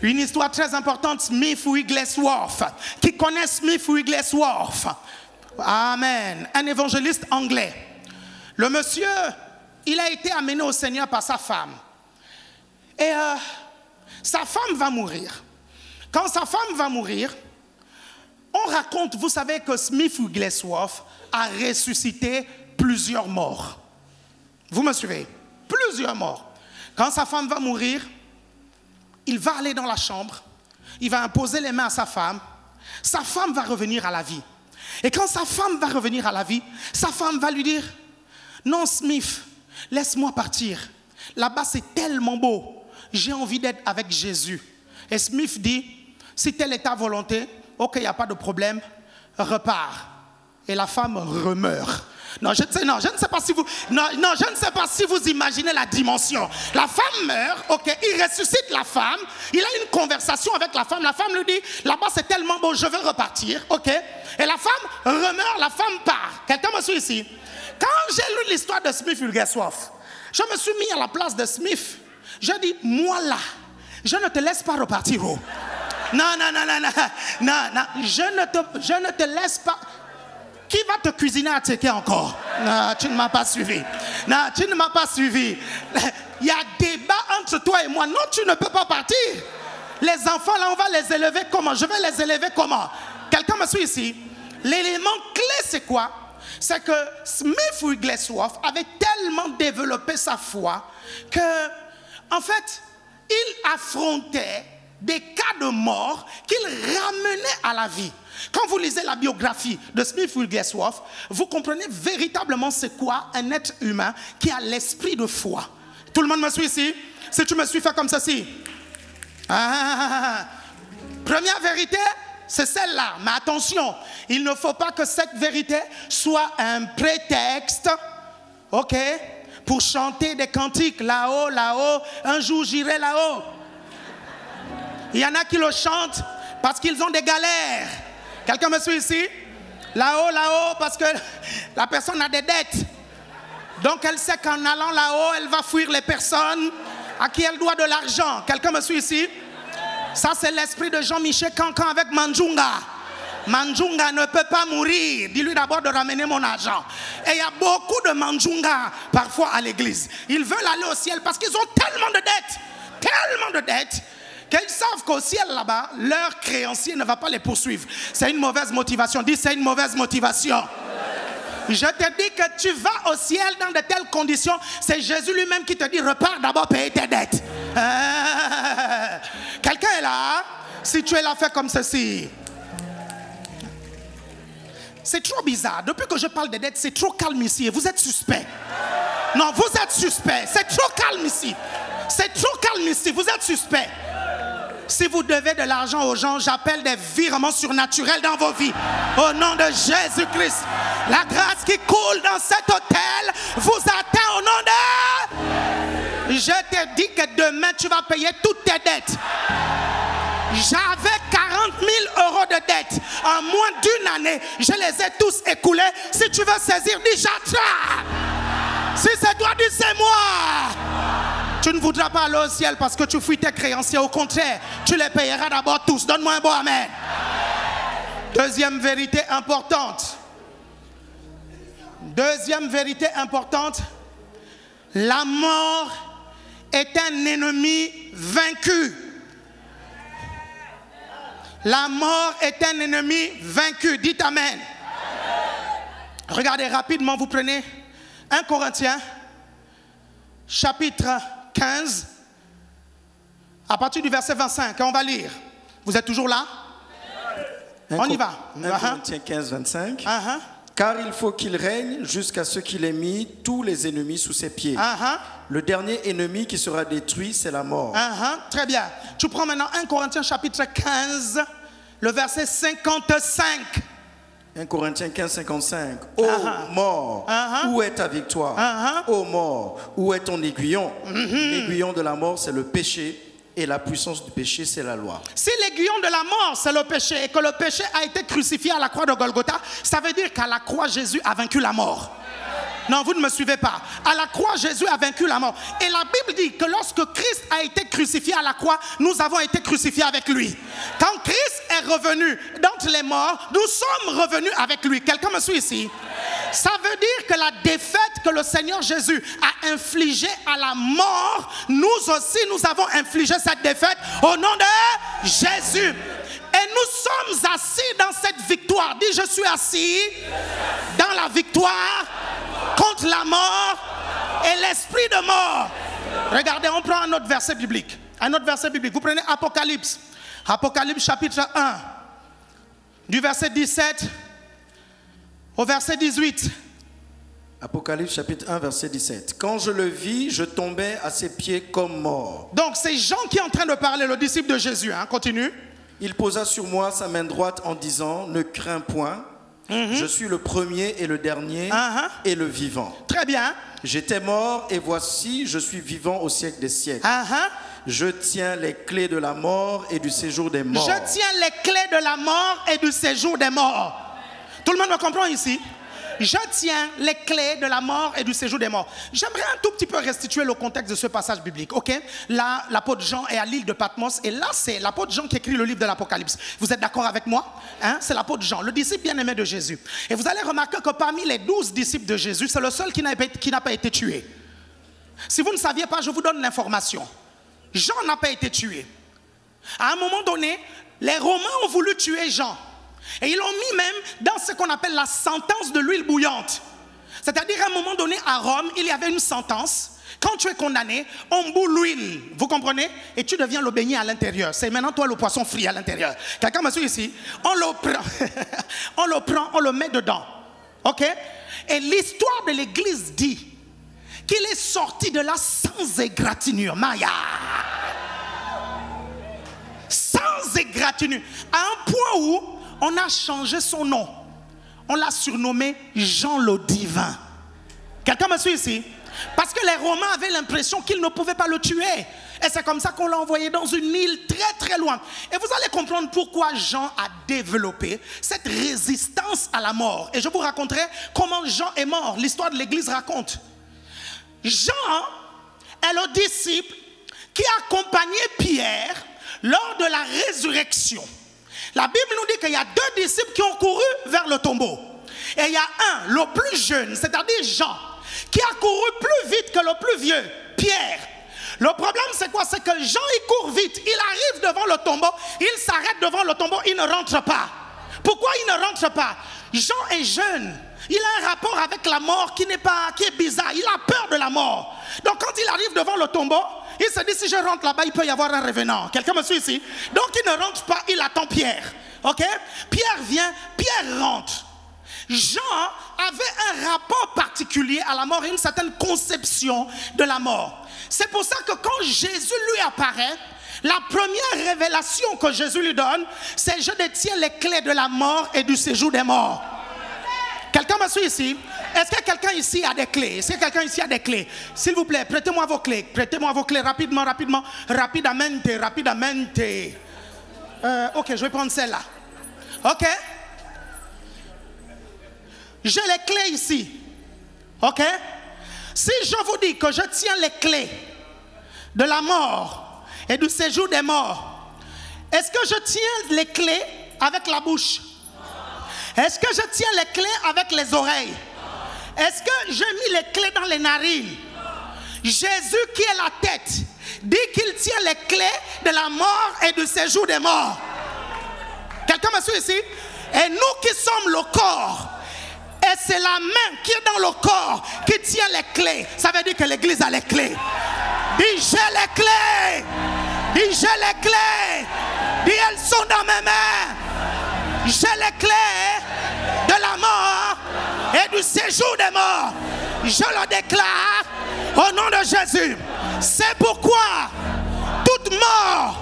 Une histoire très importante, Smith Wigglesworth. Qui connaît Smith Wigglesworth? Amen. Un évangéliste anglais. Le monsieur, il a été amené au Seigneur par sa femme. Et sa femme va mourir. Quand sa femme va mourir, on raconte, vous savez que Smith Wigglesworth a ressuscité plusieurs morts. Vous me suivez? Plusieurs morts. Quand sa femme va mourir, il va aller dans la chambre, il va imposer les mains à sa femme va revenir à la vie. Et quand sa femme va revenir à la vie, sa femme va lui dire, non Smith, laisse-moi partir. Là-bas c'est tellement beau, j'ai envie d'être avec Jésus. Et Smith dit, si telle est ta volonté, ok, il n'y a pas de problème, repars. Et la femme remeurt. Non, je ne sais pas si vous, je ne sais pas si vous imaginez la dimension. La femme meurt, ok, il ressuscite la femme, il a une conversation avec la femme lui dit, là-bas c'est tellement beau, je veux repartir, ok. Et la femme remeurt, la femme part. Quelqu'un me suit ici? Quand j'ai lu l'histoire de Smith Wigglesworth, je me suis mis à la place de Smith. Je dis, moi là, je ne te laisse pas repartir. Oh. Non, je ne te laisse pas. Qui va te cuisiner à Teke encore? Non, tu ne m'as pas suivi. Non, tu ne m'as pas suivi. Il y a débat entre toi et moi. Non, tu ne peux pas partir. Les enfants, là, on va les élever comment? Je vais les élever comment? Quelqu'un me suit ici? L'élément clé, c'est quoi? C'est que Smith Wigglesworth avait tellement développé sa foi que, en fait, il affrontait des cas de mort qu'il ramenait à la vie. Quand vous lisez la biographie de Smith Wigglesworth, vous comprenez véritablement c'est quoi un être humain qui a l'esprit de foi. Tout le monde me suit ici? Si tu me suis, fais comme ceci. Première vérité, c'est celle-là. Mais attention, il ne faut pas que cette vérité soit un prétexte, ok, pour chanter des cantiques là-haut, là-haut, un jour j'irai là-haut. Il y en a qui le chantent parce qu'ils ont des galères. Quelqu'un me suit ici? Là-haut, là-haut, parce que la personne a des dettes. Donc elle sait qu'en allant là-haut, elle va fuir les personnes à qui elle doit de l'argent. Quelqu'un me suit ici? Ça, c'est l'esprit de Jean-Michel Cancan avec Manjunga. Manjunga ne peut pas mourir. Dis-lui d'abord de ramener mon argent. Et il y a beaucoup de Manjunga parfois à l'église. Ils veulent aller au ciel parce qu'ils ont tellement de dettes, qu'ils savent qu'au ciel là-bas, leur créancier ne va pas les poursuivre. C'est une mauvaise motivation. Dis, c'est une mauvaise motivation. Je te dis que tu vas au ciel dans de telles conditions. C'est Jésus lui-même qui te dit, repars d'abord payer tes dettes. Quelqu'un est là? Si tu es là, fais comme ceci. C'est trop bizarre. Depuis que je parle des dettes, c'est trop calme ici. Et vous êtes suspect. Non, vous êtes suspect. C'est trop calme ici. C'est trop calme ici. Vous êtes suspect. Si vous devez de l'argent aux gens, j'appelle des virements surnaturels dans vos vies. Au nom de Jésus-Christ. La grâce qui coule dans cet hôtel vous atteint au nom de... Je te dis que demain, tu vas payer toutes tes dettes. J'avais 40 000 euros de dettes. En moins d'une année, je les ai tous écoulés. Si tu veux saisir, dis j'attrape. Si c'est toi, dis c'est moi. Tu ne voudras pas aller au ciel parce que tu fuis tes créanciers. Au contraire, tu les payeras d'abord tous. Donne-moi un bon amen. Deuxième vérité importante. Deuxième vérité importante. La mort est un ennemi vaincu. La mort est un ennemi vaincu. Dites amen. Regardez rapidement, vous prenez 1 Corinthiens, chapitre 15, à partir du verset 25, on va lire. Vous êtes toujours là? On y va. 1 Corinthiens 15, 25. Car il faut qu'il règne jusqu'à ce qu'il ait mis tous les ennemis sous ses pieds. Le dernier ennemi qui sera détruit, c'est la mort. Très bien. Tu prends maintenant 1 Corinthiens chapitre 15, le verset 55. 1 Corinthiens 15, 55. Ô mort, où est ta victoire? Ô mort, où est ton aiguillon? L'aiguillon de la mort, c'est le péché. Et la puissance du péché, c'est la loi. Si l'aiguillon de la mort, c'est le péché, et que le péché a été crucifié à la croix de Golgotha, ça veut dire qu'à la croix, Jésus a vaincu la mort. Non, vous ne me suivez pas. À la croix, Jésus a vaincu la mort. Et la Bible dit que lorsque Christ a été crucifié à la croix, nous avons été crucifiés avec lui. Quand Christ est revenu d'entre les morts, nous sommes revenus avec lui. Quelqu'un me suit ici? Ça veut dire que la défaite que le Seigneur Jésus a infligée à la mort, nous aussi, nous avons infligé cette défaite au nom de Jésus. Et nous sommes assis dans cette victoire. Dis, je suis assis dans la victoire contre la mort et l'esprit de mort. Regardez, on prend un autre verset biblique. Un autre verset biblique. Vous prenez Apocalypse. Apocalypse chapitre 1. Du verset 17 au verset 18. Apocalypse chapitre 1 verset 17. Quand je le vis, je tombais à ses pieds comme mort. Donc c'est Jean qui est en train de parler, le disciple de Jésus. Continue. Il posa sur moi sa main droite en disant, ne crains point, je suis le premier et le dernier et le vivant. Très bien. J'étais mort et voici, je suis vivant au siècle des siècles. Je tiens les clés de la mort et du séjour des morts. Je tiens les clés de la mort et du séjour des morts. Tout le monde me comprend ici? Je tiens les clés de la mort et du séjour des morts. J'aimerais un tout petit peu restituer le contexte de ce passage biblique. Ok? Là, l'apôtre Jean est à l'île de Patmos et là, c'est l'apôtre Jean qui écrit le livre de l'Apocalypse. Vous êtes d'accord avec moi? C'est l'apôtre Jean, le disciple bien-aimé de Jésus. Et vous allez remarquer que parmi les 12 disciples de Jésus, c'est le seul qui n'a pas été tué. Si vous ne saviez pas, je vous donne l'information. Jean n'a pas été tué. À un moment donné, les Romains ont voulu tuer Jean. Et ils l'ont mis même dans ce qu'on appelle la sentence de l'huile bouillante. C'est-à-dire à un moment donné à Rome, il y avait une sentence. Quand tu es condamné, on bout l'huile, vous comprenez? Et tu deviens le beignet à l'intérieur. C'est maintenant toi le poisson frit à l'intérieur. Quelqu'un me suit ici? On le prend, on le met dedans. Ok? Et l'histoire de l'église dit qu'il est sorti de là sans égratignure. Maya! Sans égratignure. À un point où on a changé son nom. On l'a surnommé Jean le Divin. Quelqu'un me suit ici? Parce que les Romains avaient l'impression qu'ils ne pouvaient pas le tuer. Et c'est comme ça qu'on l'a envoyé dans une île très très loin. Et vous allez comprendre pourquoi Jean a développé cette résistance à la mort. Et je vous raconterai comment Jean est mort. L'histoire de l'église raconte. Jean est le disciple qui accompagnait Pierre lors de la résurrection. La Bible nous dit qu'il y a 2 disciples qui ont couru vers le tombeau. Et il y a un, le plus jeune, c'est-à-dire Jean, qui a couru plus vite que le plus vieux, Pierre. Le problème c'est quoi? C'est que Jean il court vite, il arrive devant le tombeau, il s'arrête devant le tombeau, il ne rentre pas. Pourquoi il ne rentre pas? Jean est jeune, il a un rapport avec la mort qui est bizarre, il a peur de la mort. Donc quand il arrive devant le tombeau, il se dit si je rentre là-bas, il peut y avoir un revenant. Quelqu'un me suit ici? Donc il ne rentre pas, il attend Pierre. Ok? Pierre vient, Pierre rentre. Jean avait un rapport particulier à la mort et une certaine conception de la mort. C'est pour ça que quand Jésus lui apparaît, la première révélation que Jésus lui donne, c'est je détiens les clés de la mort et du séjour des morts. Quelqu'un me suit ici? Est-ce que quelqu'un ici a des clés? Est-ce que quelqu'un ici a des clés? S'il vous plaît, prêtez-moi vos clés. Prêtez-moi vos clés rapidement, rapidement. Rapidamente. Ok, je vais prendre celle-là. Ok? J'ai les clés ici. Ok? Si je vous dis que je tiens les clés de la mort et du séjour des morts, est-ce que je tiens les clés avec la bouche? Est-ce que je tiens les clés avec les oreilles? Est-ce que j'ai mis les clés dans les narines? Jésus qui est la tête dit qu'il tient les clés de la mort et du séjour des morts. Quelqu'un me suit ici? Et nous qui sommes le corps, et c'est la main qui est dans le corps qui tient les clés. Ça veut dire que l'église a les clés. Dis j'ai les clés. Dis j'ai les clés. Dis elles sont dans mes mains. J'ai les clés de la mort et du séjour des morts. Je le déclare au nom de Jésus. C'est pourquoi toute mort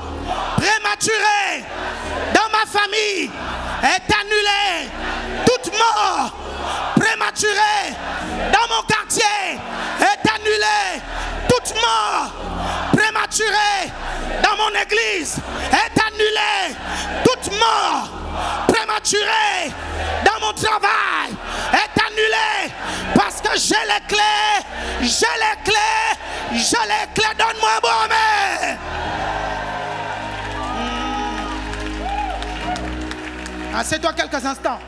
prématurée dans ma famille est annulée. Toute mort prématurée dans mon quartier est annulée. Toute mort prématurée dans mon église est annulée. Toute mort prématurée dans mon travail est annulée parce que j'ai les clés, j'ai les clés, j'ai les clés. Donne-moi un bon amen. Assieds-toi quelques instants.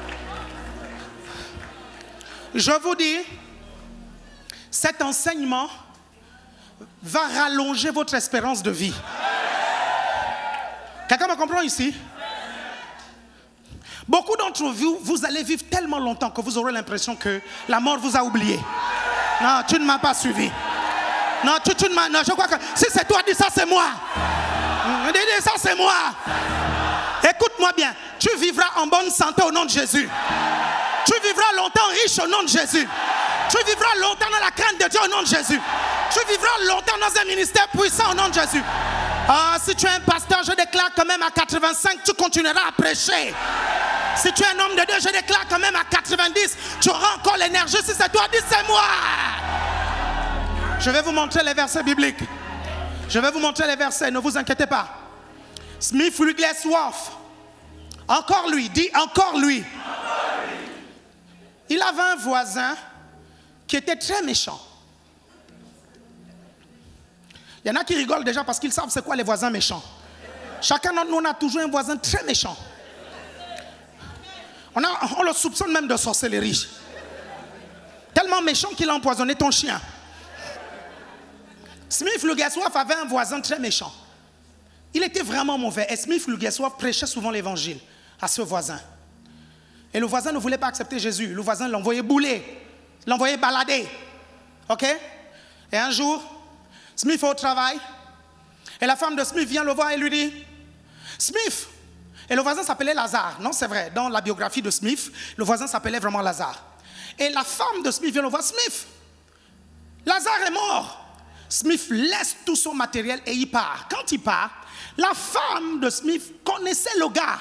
Je vous dis, cet enseignement va rallonger votre espérance de vie. Quelqu'un me comprend ici? Beaucoup d'entre vous, vous allez vivre tellement longtemps que vous aurez l'impression que la mort vous a oublié. Non, tu ne m'as pas suivi. Non, tu ne m'as... Non, je crois que si c'est toi, dis ça, c'est moi. Dis ça, c'est moi. Écoute-moi bien. Tu vivras en bonne santé au nom de Jésus. Tu vivras longtemps riche au nom de Jésus. Tu vivras longtemps dans la crainte de Dieu au nom de Jésus. Tu vivras longtemps dans un ministère puissant au nom de Jésus. Ah, si tu es un pasteur, je déclare quand même à 85, tu continueras à prêcher. Si tu es un homme de Dieu, je déclare quand même à 90, tu auras encore l'énergie. Si c'est toi, dis c'est moi. Je vais vous montrer les versets bibliques. Je vais vous montrer les versets, ne vous inquiétez pas. Smith Wigglesworth. Encore lui, dis encore lui. Il avait un voisin qui était très méchant. Il y en a qui rigolent déjà parce qu'ils savent c'est quoi les voisins méchants. Chacun d'entre nous, on a toujours un voisin très méchant. On le soupçonne même de sorcellerie. Tellement méchant qu'il a empoisonné ton chien. Smith Wigglesworth avait un voisin très méchant. Il était vraiment mauvais. Et Smith Wigglesworth prêchait souvent l'évangile à ce voisin. Et le voisin ne voulait pas accepter Jésus. Le voisin l'envoyait bouler, l'envoyait balader. Ok? Et un jour, Smith est au travail. Et la femme de Smith vient le voir et lui dit, Smith. Et le voisin s'appelait Lazare. Non, c'est vrai. Dans la biographie de Smith, le voisin s'appelait vraiment Lazare. Et la femme de Smith vient le voir, Smith. Lazare est mort. Smith laisse tout son matériel et il part. Quand il part, la femme de Smith connaissait le gars.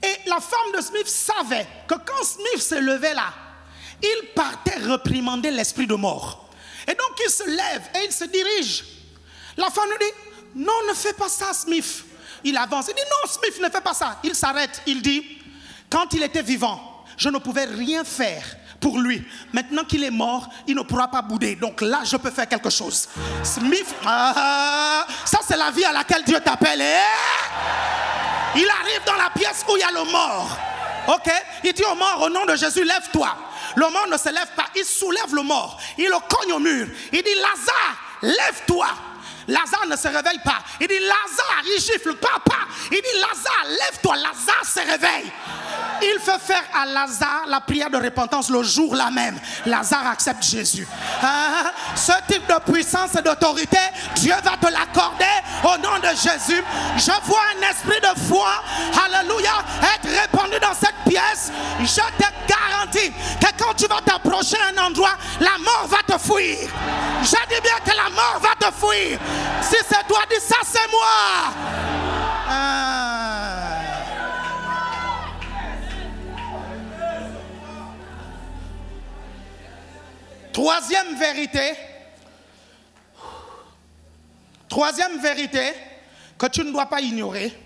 Et la femme de Smith savait que quand Smith se levait là, il partait réprimander l'esprit de mort. Et donc il se lève et il se dirige. La femme lui dit, non, ne fais pas ça, Smith. Il avance, il dit, non, Smith, ne fais pas ça. Il s'arrête, il dit, quand il était vivant, je ne pouvais rien faire pour lui. Maintenant qu'il est mort, il ne pourra pas bouder. Donc là, je peux faire quelque chose. Smith, ça c'est la vie à laquelle Dieu t'appelle. Il arrive dans la pièce où il y a le mort. Ok? Il dit au mort, au nom de Jésus, lève-toi. Le mort ne se lève pas, il soulève le mort. Il le cogne au mur. Il dit, Lazare, lève-toi. Lazare ne se réveille pas. Il dit, Lazare, il gifle, papa. Il dit, Lazare, lève-toi. Lazare se réveille. Il fait faire à Lazare la prière de repentance le jour-là même. Lazare accepte Jésus. Ce type de puissance et d'autorité, Dieu va te l'accorder au nom de Jésus. Je vois un esprit de foi, alléluia, être répandu dans cette pièce. Je te garantis que quand tu vas t'approcher d'un endroit, la mort va te fuir. Je dis bien que la mort va te fuir. Si c'est toi, dis ça, c'est moi. Troisième vérité que tu ne dois pas ignorer.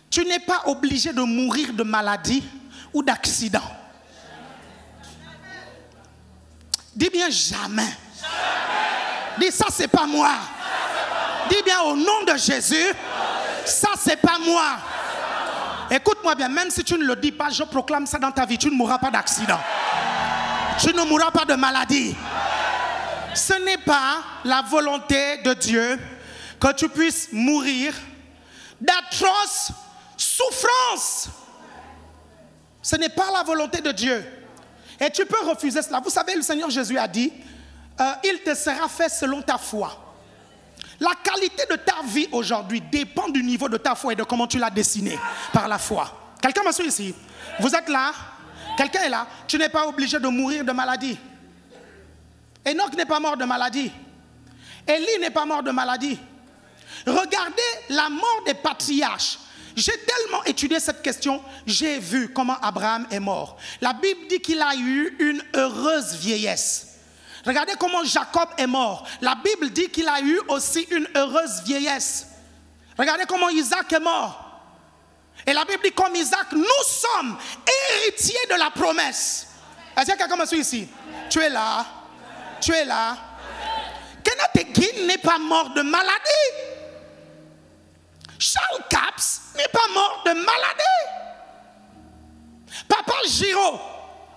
Tu n'es pas obligé de mourir de maladie ou d'accident. Dis bien jamais. Dis ça, c'est pas moi. Dis bien au nom de Jésus, ça, c'est pas moi. Écoute-moi bien, même si tu ne le dis pas, je proclame ça dans ta vie. Tu ne mourras pas d'accident. Tu ne mourras pas de maladie. Ce n'est pas la volonté de Dieu que tu puisses mourir d'atroces souffrances. Ce n'est pas la volonté de Dieu. Et tu peux refuser cela. Vous savez, le Seigneur Jésus a dit, il te sera fait selon ta foi. La qualité de ta vie aujourd'hui dépend du niveau de ta foi et de comment tu l'as dessinée par la foi. Quelqu'un me suit ici? Vous êtes là? Quelqu'un est là? Tu n'es pas obligé de mourir de maladie. Enoch n'est pas mort de maladie. Élie n'est pas mort de maladie. Regardez la mort des patriarches. J'ai tellement étudié cette question, j'ai vu comment Abraham est mort. La Bible dit qu'il a eu une heureuse vieillesse. Regardez comment Jacob est mort. La Bible dit qu'il a eu aussi une heureuse vieillesse. Regardez comment Isaac est mort. Et la Bible dit comme Isaac, nous sommes héritiers de la promesse. Est-ce que quelqu'un me suit ici? Tu es là. Tu es là. Kenneth Hagin n'est pas mort de maladie. Charles Capps n'est pas mort de maladie. Papa Giraud,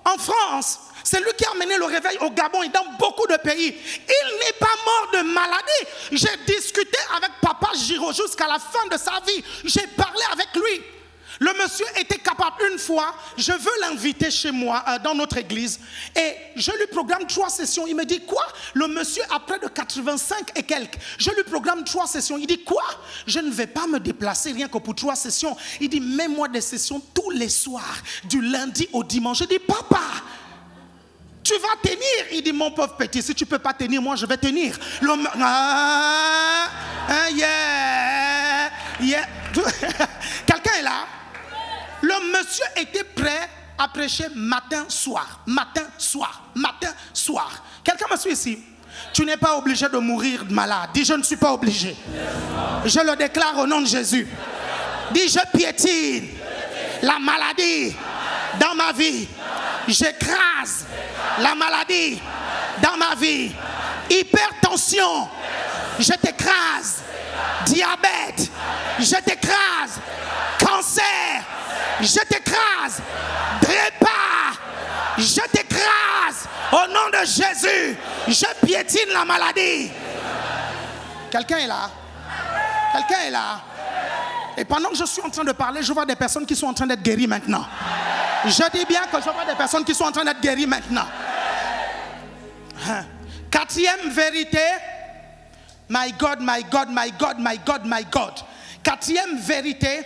en France, c'est lui qui a amené le réveil au Gabon et dans beaucoup de pays. Il n'est pas mort de maladie. J'ai discuté avec Papa Giraud jusqu'à la fin de sa vie. J'ai parlé avec lui. Le monsieur était capable une fois, je veux l'inviter chez moi, dans notre église, et je lui programme 3 sessions. Il me dit, quoi? Le monsieur a près de 85 et quelques. Je lui programme 3 sessions. Il dit, quoi? Je ne vais pas me déplacer rien que pour 3 sessions. Il dit, mets-moi des sessions tous les soirs, du lundi au dimanche. Je dis, papa, tu vas tenir? Il dit, mon pauvre petit, si tu ne peux pas tenir, moi je vais tenir. Quelqu'un est là? Le monsieur était prêt à prêcher matin, soir, matin, soir, matin, soir. Quelqu'un me suit ici? Tu n'es pas obligé de mourir de malade. Dis, je ne suis pas obligé. Je le déclare au nom de Jésus. Dis, je piétine la maladie dans ma vie. J'écrase la maladie dans ma vie. Hypertension, je t'écrase. Diabète, je t'écrase. Cancer, je t'écrase. Trépas, je t'écrase. Au nom de Jésus, je piétine la maladie. Quelqu'un est là? Quelqu'un est là? Et pendant que je suis en train de parler, je vois des personnes qui sont en train d'être guéries maintenant. Je dis bien que je vois des personnes qui sont en train d'être guéries maintenant. 4e vérité. My God, my God, my God, my God, my God. 4e vérité.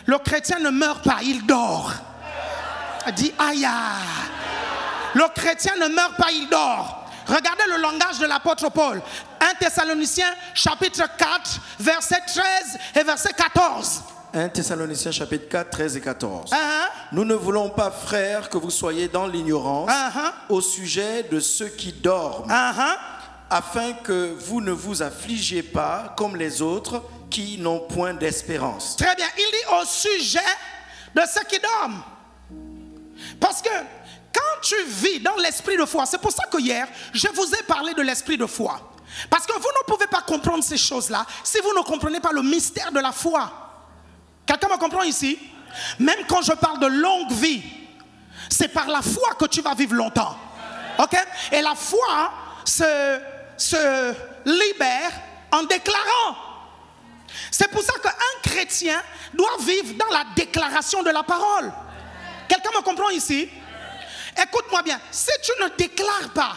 Le chrétien ne meurt pas, il dort. Dis aïe. Le chrétien ne meurt pas, il dort. Regardez le langage de l'apôtre Paul. 1 Thessaloniciens chapitre 4, verset 13 et verset 14. 1 Thessaloniciens chapitre 4, 13 et 14. Nous ne voulons pas, frères, que vous soyez dans l'ignorance au sujet de ceux qui dorment, afin que vous ne vous affligiez pas comme les autres qui n'ont point d'espérance. Très bien, il dit au sujet de ceux qui dorment. Parce que quand tu vis dans l'esprit de foi, c'est pour ça que hier, je vous ai parlé de l'esprit de foi. Parce que vous ne pouvez pas comprendre ces choses-là si vous ne comprenez pas le mystère de la foi. Quelqu'un me comprend ici? Même quand je parle de longue vie, c'est par la foi que tu vas vivre longtemps. Ok? Et la foi se libère en déclarant. C'est pour ça qu'un chrétien doit vivre dans la déclaration de la parole. Quelqu'un me comprend ici? Écoute-moi bien, si tu ne déclares pas,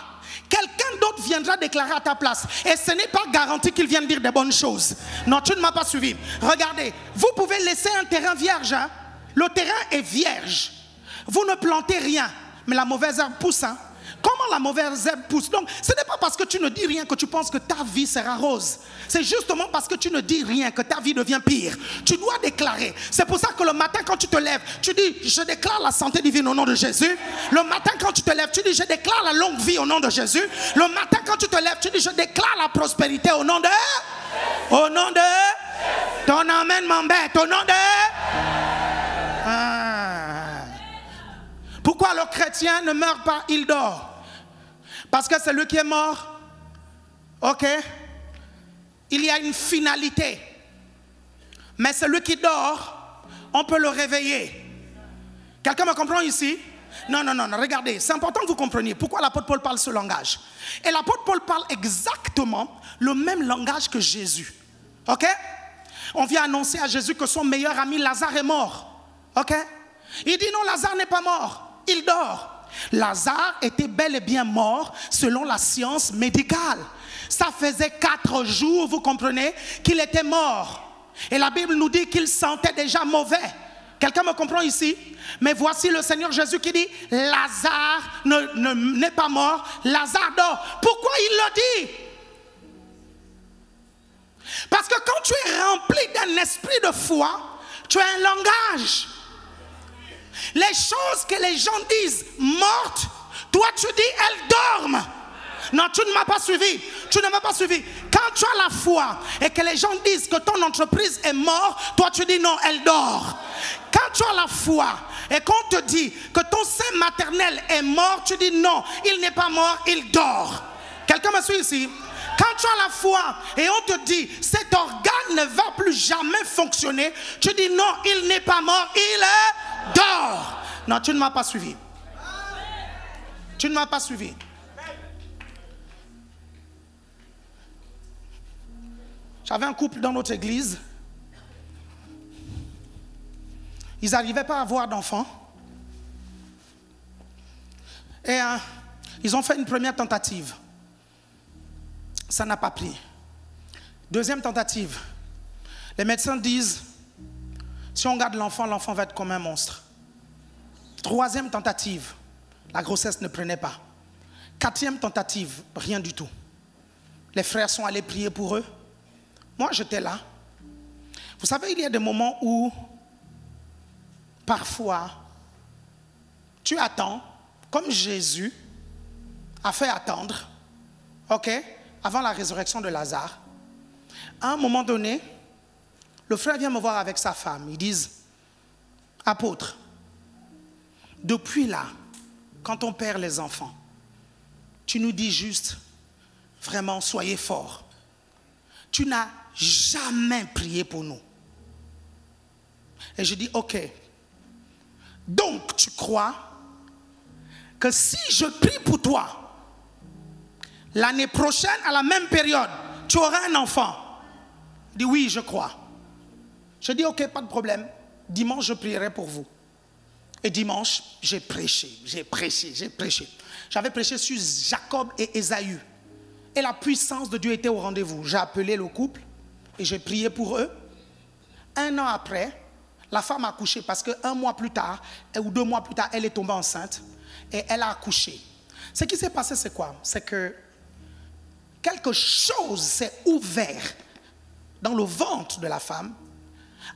quelqu'un d'autre viendra déclarer à ta place. Et ce n'est pas garanti qu'il vienne dire des bonnes choses. Non, tu ne m'as pas suivi. Regardez, vous pouvez laisser un terrain vierge. Hein? Le terrain est vierge. Vous ne plantez rien, mais la mauvaise herbe pousse. Hein? Comment la mauvaise herbe pousse? Donc, ce n'est pas parce que tu ne dis rien que tu penses que ta vie sera rose. C'est justement parce que tu ne dis rien que ta vie devient pire. Tu dois déclarer. C'est pour ça que le matin, quand tu te lèves, tu dis, je déclare la santé divine au nom de Jésus. Le matin, quand tu te lèves, tu dis, je déclare la longue vie au nom de Jésus. Le matin, quand tu te lèves, tu dis, je déclare la prospérité au nom de... Au nom de... Ton amen m'embête. Au nom de... Pourquoi le chrétien ne meurt pas, il dort? Parce que celui qui est mort, ok, il y a une finalité. Mais celui qui dort, on peut le réveiller. Quelqu'un me comprend ici? Non, regardez, c'est important que vous compreniez pourquoi l'apôtre Paul parle ce langage. Et l'apôtre Paul parle exactement le même langage que Jésus. Ok? On vient annoncer à Jésus que son meilleur ami Lazare est mort. Ok? Il dit non, Lazare n'est pas mort. Il dort. Lazare était bel et bien mort selon la science médicale. Ça faisait 4 jours, vous comprenez, qu'il était mort. Et la Bible nous dit qu'il sentait déjà mauvais. Quelqu'un me comprend ici? Mais voici le Seigneur Jésus qui dit, Lazare n'est pas mort, Lazare dort. Pourquoi il le dit? Parce que quand tu es rempli d'un esprit de foi, tu as un langage. Les choses que les gens disent mortes, toi tu dis elles dorment. Non, tu ne m'as pas suivi. Tu ne m'as pas suivi. Quand tu as la foi et que les gens disent que ton entreprise est morte, toi tu dis non, elle dort. Quand tu as la foi et qu'on te dit que ton sein maternel est mort, tu dis non, il n'est pas mort, il dort. Quelqu'un me suit ici? Quand tu as la foi et on te dit cet organe ne va plus jamais fonctionner, tu dis non, il n'est pas mort, il dort. Non, tu ne m'as pas suivi. Tu ne m'as pas suivi. J'avais un couple dans notre église. Ils n'arrivaient pas à avoir d'enfants. Et ils ont fait une première tentative. Ça n'a pas pris. Deuxième tentative. Les médecins disent, si on garde l'enfant, l'enfant va être comme un monstre. Troisième tentative. La grossesse ne prenait pas. Quatrième tentative, rien du tout. Les frères sont allés prier pour eux. Moi, j'étais là. Vous savez, il y a des moments où, parfois, tu attends, comme Jésus a fait attendre, ok, avant la résurrection de Lazare. À un moment donné, le frère vient me voir avec sa femme. Ils disent, apôtre, depuis là, quand on perd les enfants, tu nous dis juste, vraiment, soyez forts. Tu n'as jamais prié pour nous. Et je dis, ok. Donc, tu crois que si je prie pour toi, l'année prochaine, à la même période, tu auras un enfant? Il dit, oui, je crois. Je dis, ok, pas de problème. Dimanche, je prierai pour vous. Et dimanche, j'ai prêché. J'avais prêché sur Jacob et Ésaü. Et la puissance de Dieu était au rendez-vous. J'ai appelé le couple et j'ai prié pour eux. Un an après, la femme a accouché parce qu'un mois plus tard, ou 2 mois plus tard, elle est tombée enceinte et elle a accouché. Ce qui s'est passé, c'est quoi? C'est que quelque chose s'est ouvert dans le ventre de la femme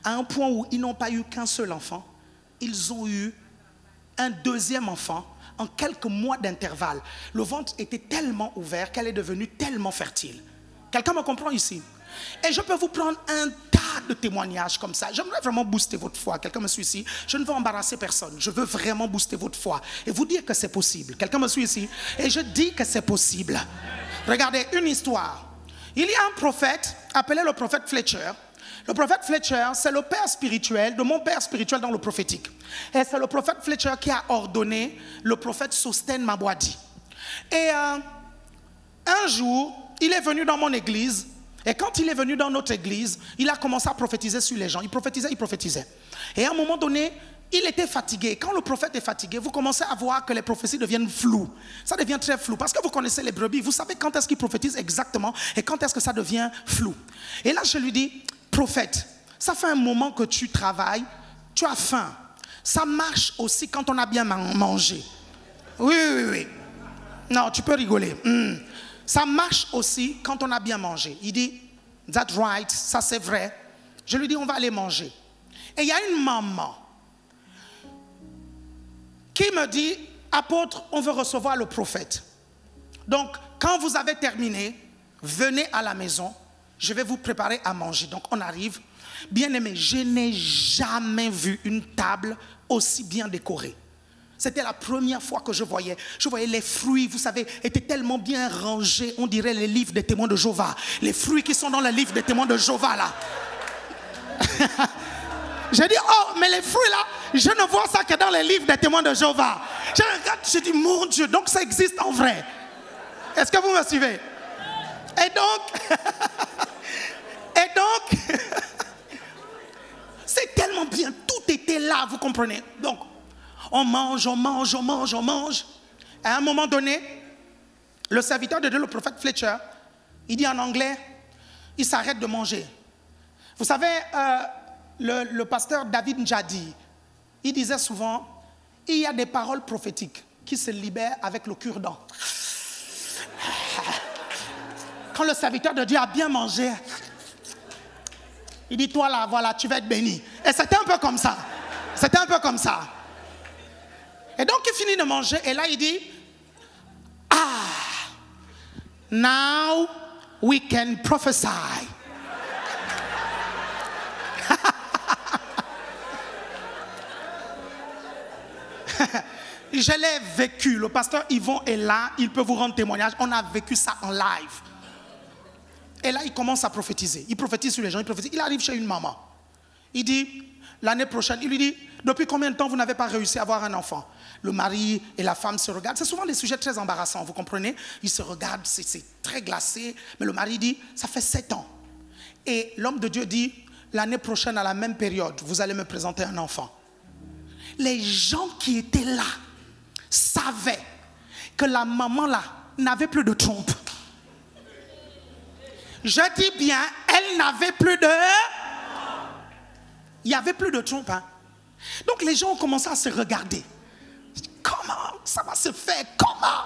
à un point où ils n'ont pas eu qu'un seul enfant. Ils ont eu un deuxième enfant en quelques mois d'intervalle. Le ventre était tellement ouvert qu'elle est devenue tellement fertile. Quelqu'un me comprend ici? Et je peux vous prendre un tas de témoignages comme ça. J'aimerais vraiment booster votre foi. Quelqu'un me suit ici? Je ne veux embarrasser personne. Je veux vraiment booster votre foi et vous dire que c'est possible. Quelqu'un me suit ici? Et je dis que c'est possible. Regardez une histoire. Il y a un prophète appelé le prophète Fletcher. Le prophète Fletcher, c'est le père spirituel de mon père spirituel dans le prophétique. Et c'est le prophète Fletcher qui a ordonné le prophète Sosten Mabwadi. Et un jour, il est venu dans mon église. Et quand il est venu dans notre église, il a commencé à prophétiser sur les gens. Il prophétisait. Et à un moment donné, il était fatigué. Quand le prophète est fatigué, vous commencez à voir que les prophéties deviennent floues. Ça devient très flou. Parce que vous connaissez les brebis. Vous savez quand est-ce qu'il prophétise exactement et quand est-ce que ça devient flou. Et là, je lui dis, prophète, ça fait un moment que tu travailles, tu as faim. Ça marche aussi quand on a bien mangé. Oui. Non, tu peux rigoler. Ça marche aussi quand on a bien mangé. Il dit, that's right, ça c'est vrai. Je lui dis, on va aller manger. Et il y a une maman qui me dit, apôtre, on veut recevoir le prophète. Donc, quand vous avez terminé, venez à la maison. Je vais vous préparer à manger. Donc on arrive. Bien aimé, je n'ai jamais vu une table aussi bien décorée. C'était la première fois que je voyais les fruits, vous savez, étaient tellement bien rangés. On dirait les livres des témoins de Jéhovah. Les fruits qui sont dans le livre des témoins de Jéhovah là. J'ai dit, oh, mais les fruits là, je ne vois ça que dans les livres des témoins de Jéhovah. Je regarde, je dis, mon Dieu, donc ça existe en vrai. Est-ce que vous me suivez? Et donc, c'est tellement bien, tout était là, vous comprenez. Donc, on mange. À un moment donné, le serviteur de Dieu, le prophète Fletcher, il dit en anglais, il s'arrête de manger. Vous savez, le pasteur David Njadi, il disait souvent, il y a des paroles prophétiques qui se libèrent avec le cure-dent. Quand le serviteur de Dieu a bien mangé, il dit, toi là, voilà, tu vas être béni. Et c'était un peu comme ça. Et donc, il finit de manger, et là, il dit, now we can prophesy. Je l'ai vécu. Le pasteur Yvon est là, il peut vous rendre témoignage. On a vécu ça en live. Et là, il commence à prophétiser. Il prophétise sur les gens, il arrive chez une maman. Il dit, l'année prochaine, il lui dit, Depuis combien de temps vous n'avez pas réussi à avoir un enfant? Le mari et la femme se regardent. C'est souvent des sujets très embarrassants, vous comprenez? Ils se regardent, c'est très glacé. Mais le mari dit, ça fait 7 ans. Et l'homme de Dieu dit, l'année prochaine, à la même période, vous allez me présenter un enfant. Les gens qui étaient là savaient que la maman là n'avait plus de trompe. Je dis bien, elle n'avait plus de... Il n'y avait plus de trompe. Hein? Donc les gens ont commencé à se regarder. Comment ça va se faire? Comment?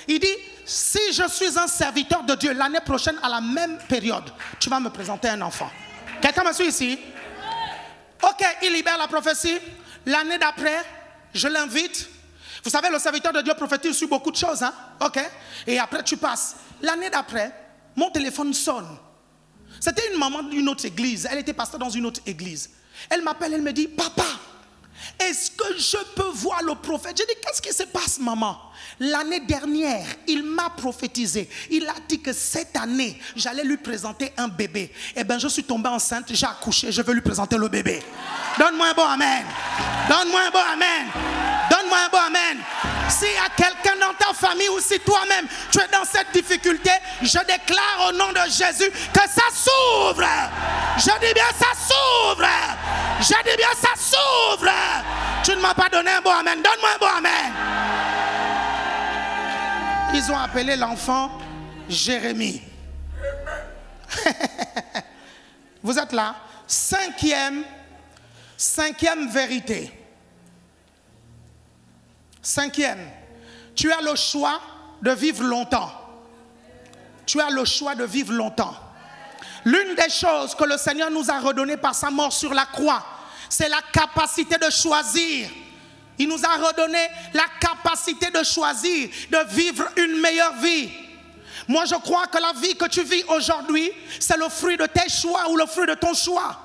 Il dit, si je suis un serviteur de Dieu, l'année prochaine, à la même période, tu vas me présenter un enfant. Quelqu'un me suit ici? Ok, il libère la prophétie. L'année d'après, je l'invite. Vous savez, le serviteur de Dieu prophétise sur beaucoup de choses. Hein? Ok? Et après, tu passes. L'année d'après, mon téléphone sonne. C'était une maman d'une autre église. Elle était pasteur dans une autre église. Elle m'appelle, elle me dit, papa, est-ce que je peux voir le prophète? J'ai dit, qu'est-ce qui se passe, maman? L'année dernière, il m'a prophétisé. Il a dit que cette année, j'allais lui présenter un bébé. Eh bien, je suis tombée enceinte, j'ai accouché, je veux lui présenter le bébé. Donne-moi un bon amen. Donne-moi un bon amen. Donne-moi un bon amen. S'il y a quelqu'un dans ta famille ou si toi-même tu es dans cette difficulté, je déclare au nom de Jésus que ça s'ouvre. Je dis bien ça s'ouvre. Je dis bien ça s'ouvre. Tu ne m'as pas donné un bon amen. Donne-moi un bon amen. Ils ont appelé l'enfant Jérémie. Vous êtes là? Cinquième vérité. Cinquième, tu as le choix de vivre longtemps. Tu as le choix de vivre longtemps. L'une des choses que le Seigneur nous a redonnées par sa mort sur la croix, c'est la capacité de choisir. Il nous a redonné la capacité de choisir, de vivre une meilleure vie. Moi, je crois que la vie que tu vis aujourd'hui, c'est le fruit de tes choix ou le fruit de ton choix.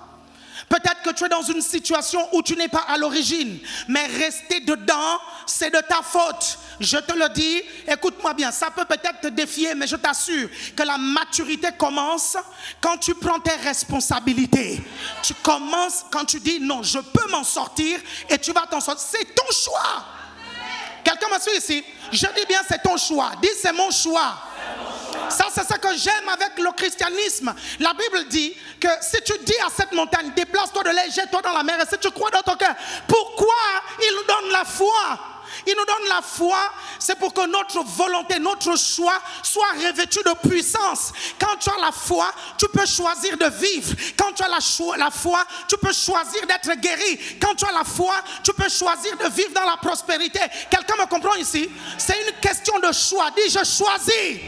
Peut-être que tu es dans une situation où tu n'es pas à l'origine, mais rester dedans, c'est de ta faute. Je te le dis, écoute-moi bien, ça peut peut-être te défier, mais je t'assure que la maturité commence quand tu prends tes responsabilités. Tu commences quand tu dis non, je peux m'en sortir et tu vas t'en sortir. C'est ton choix. Quelqu'un me suit ici? Je dis bien c'est ton choix. Dis c'est mon choix. Ça, c'est ce que j'aime avec le christianisme. La Bible dit que si tu dis à cette montagne, déplace-toi de là, jette-toi dans la mer, et si tu crois dans ton cœur, pourquoi il nous donne la foi? Il nous donne la foi, c'est pour que notre volonté, notre choix soit revêtu de puissance. Quand tu as la foi, tu peux choisir de vivre. Quand tu as la foi, tu peux choisir d'être guéri. Quand tu as la foi, tu peux choisir de vivre dans la prospérité. Quelqu'un me comprend ici? C'est une question de choix. Dis, je choisis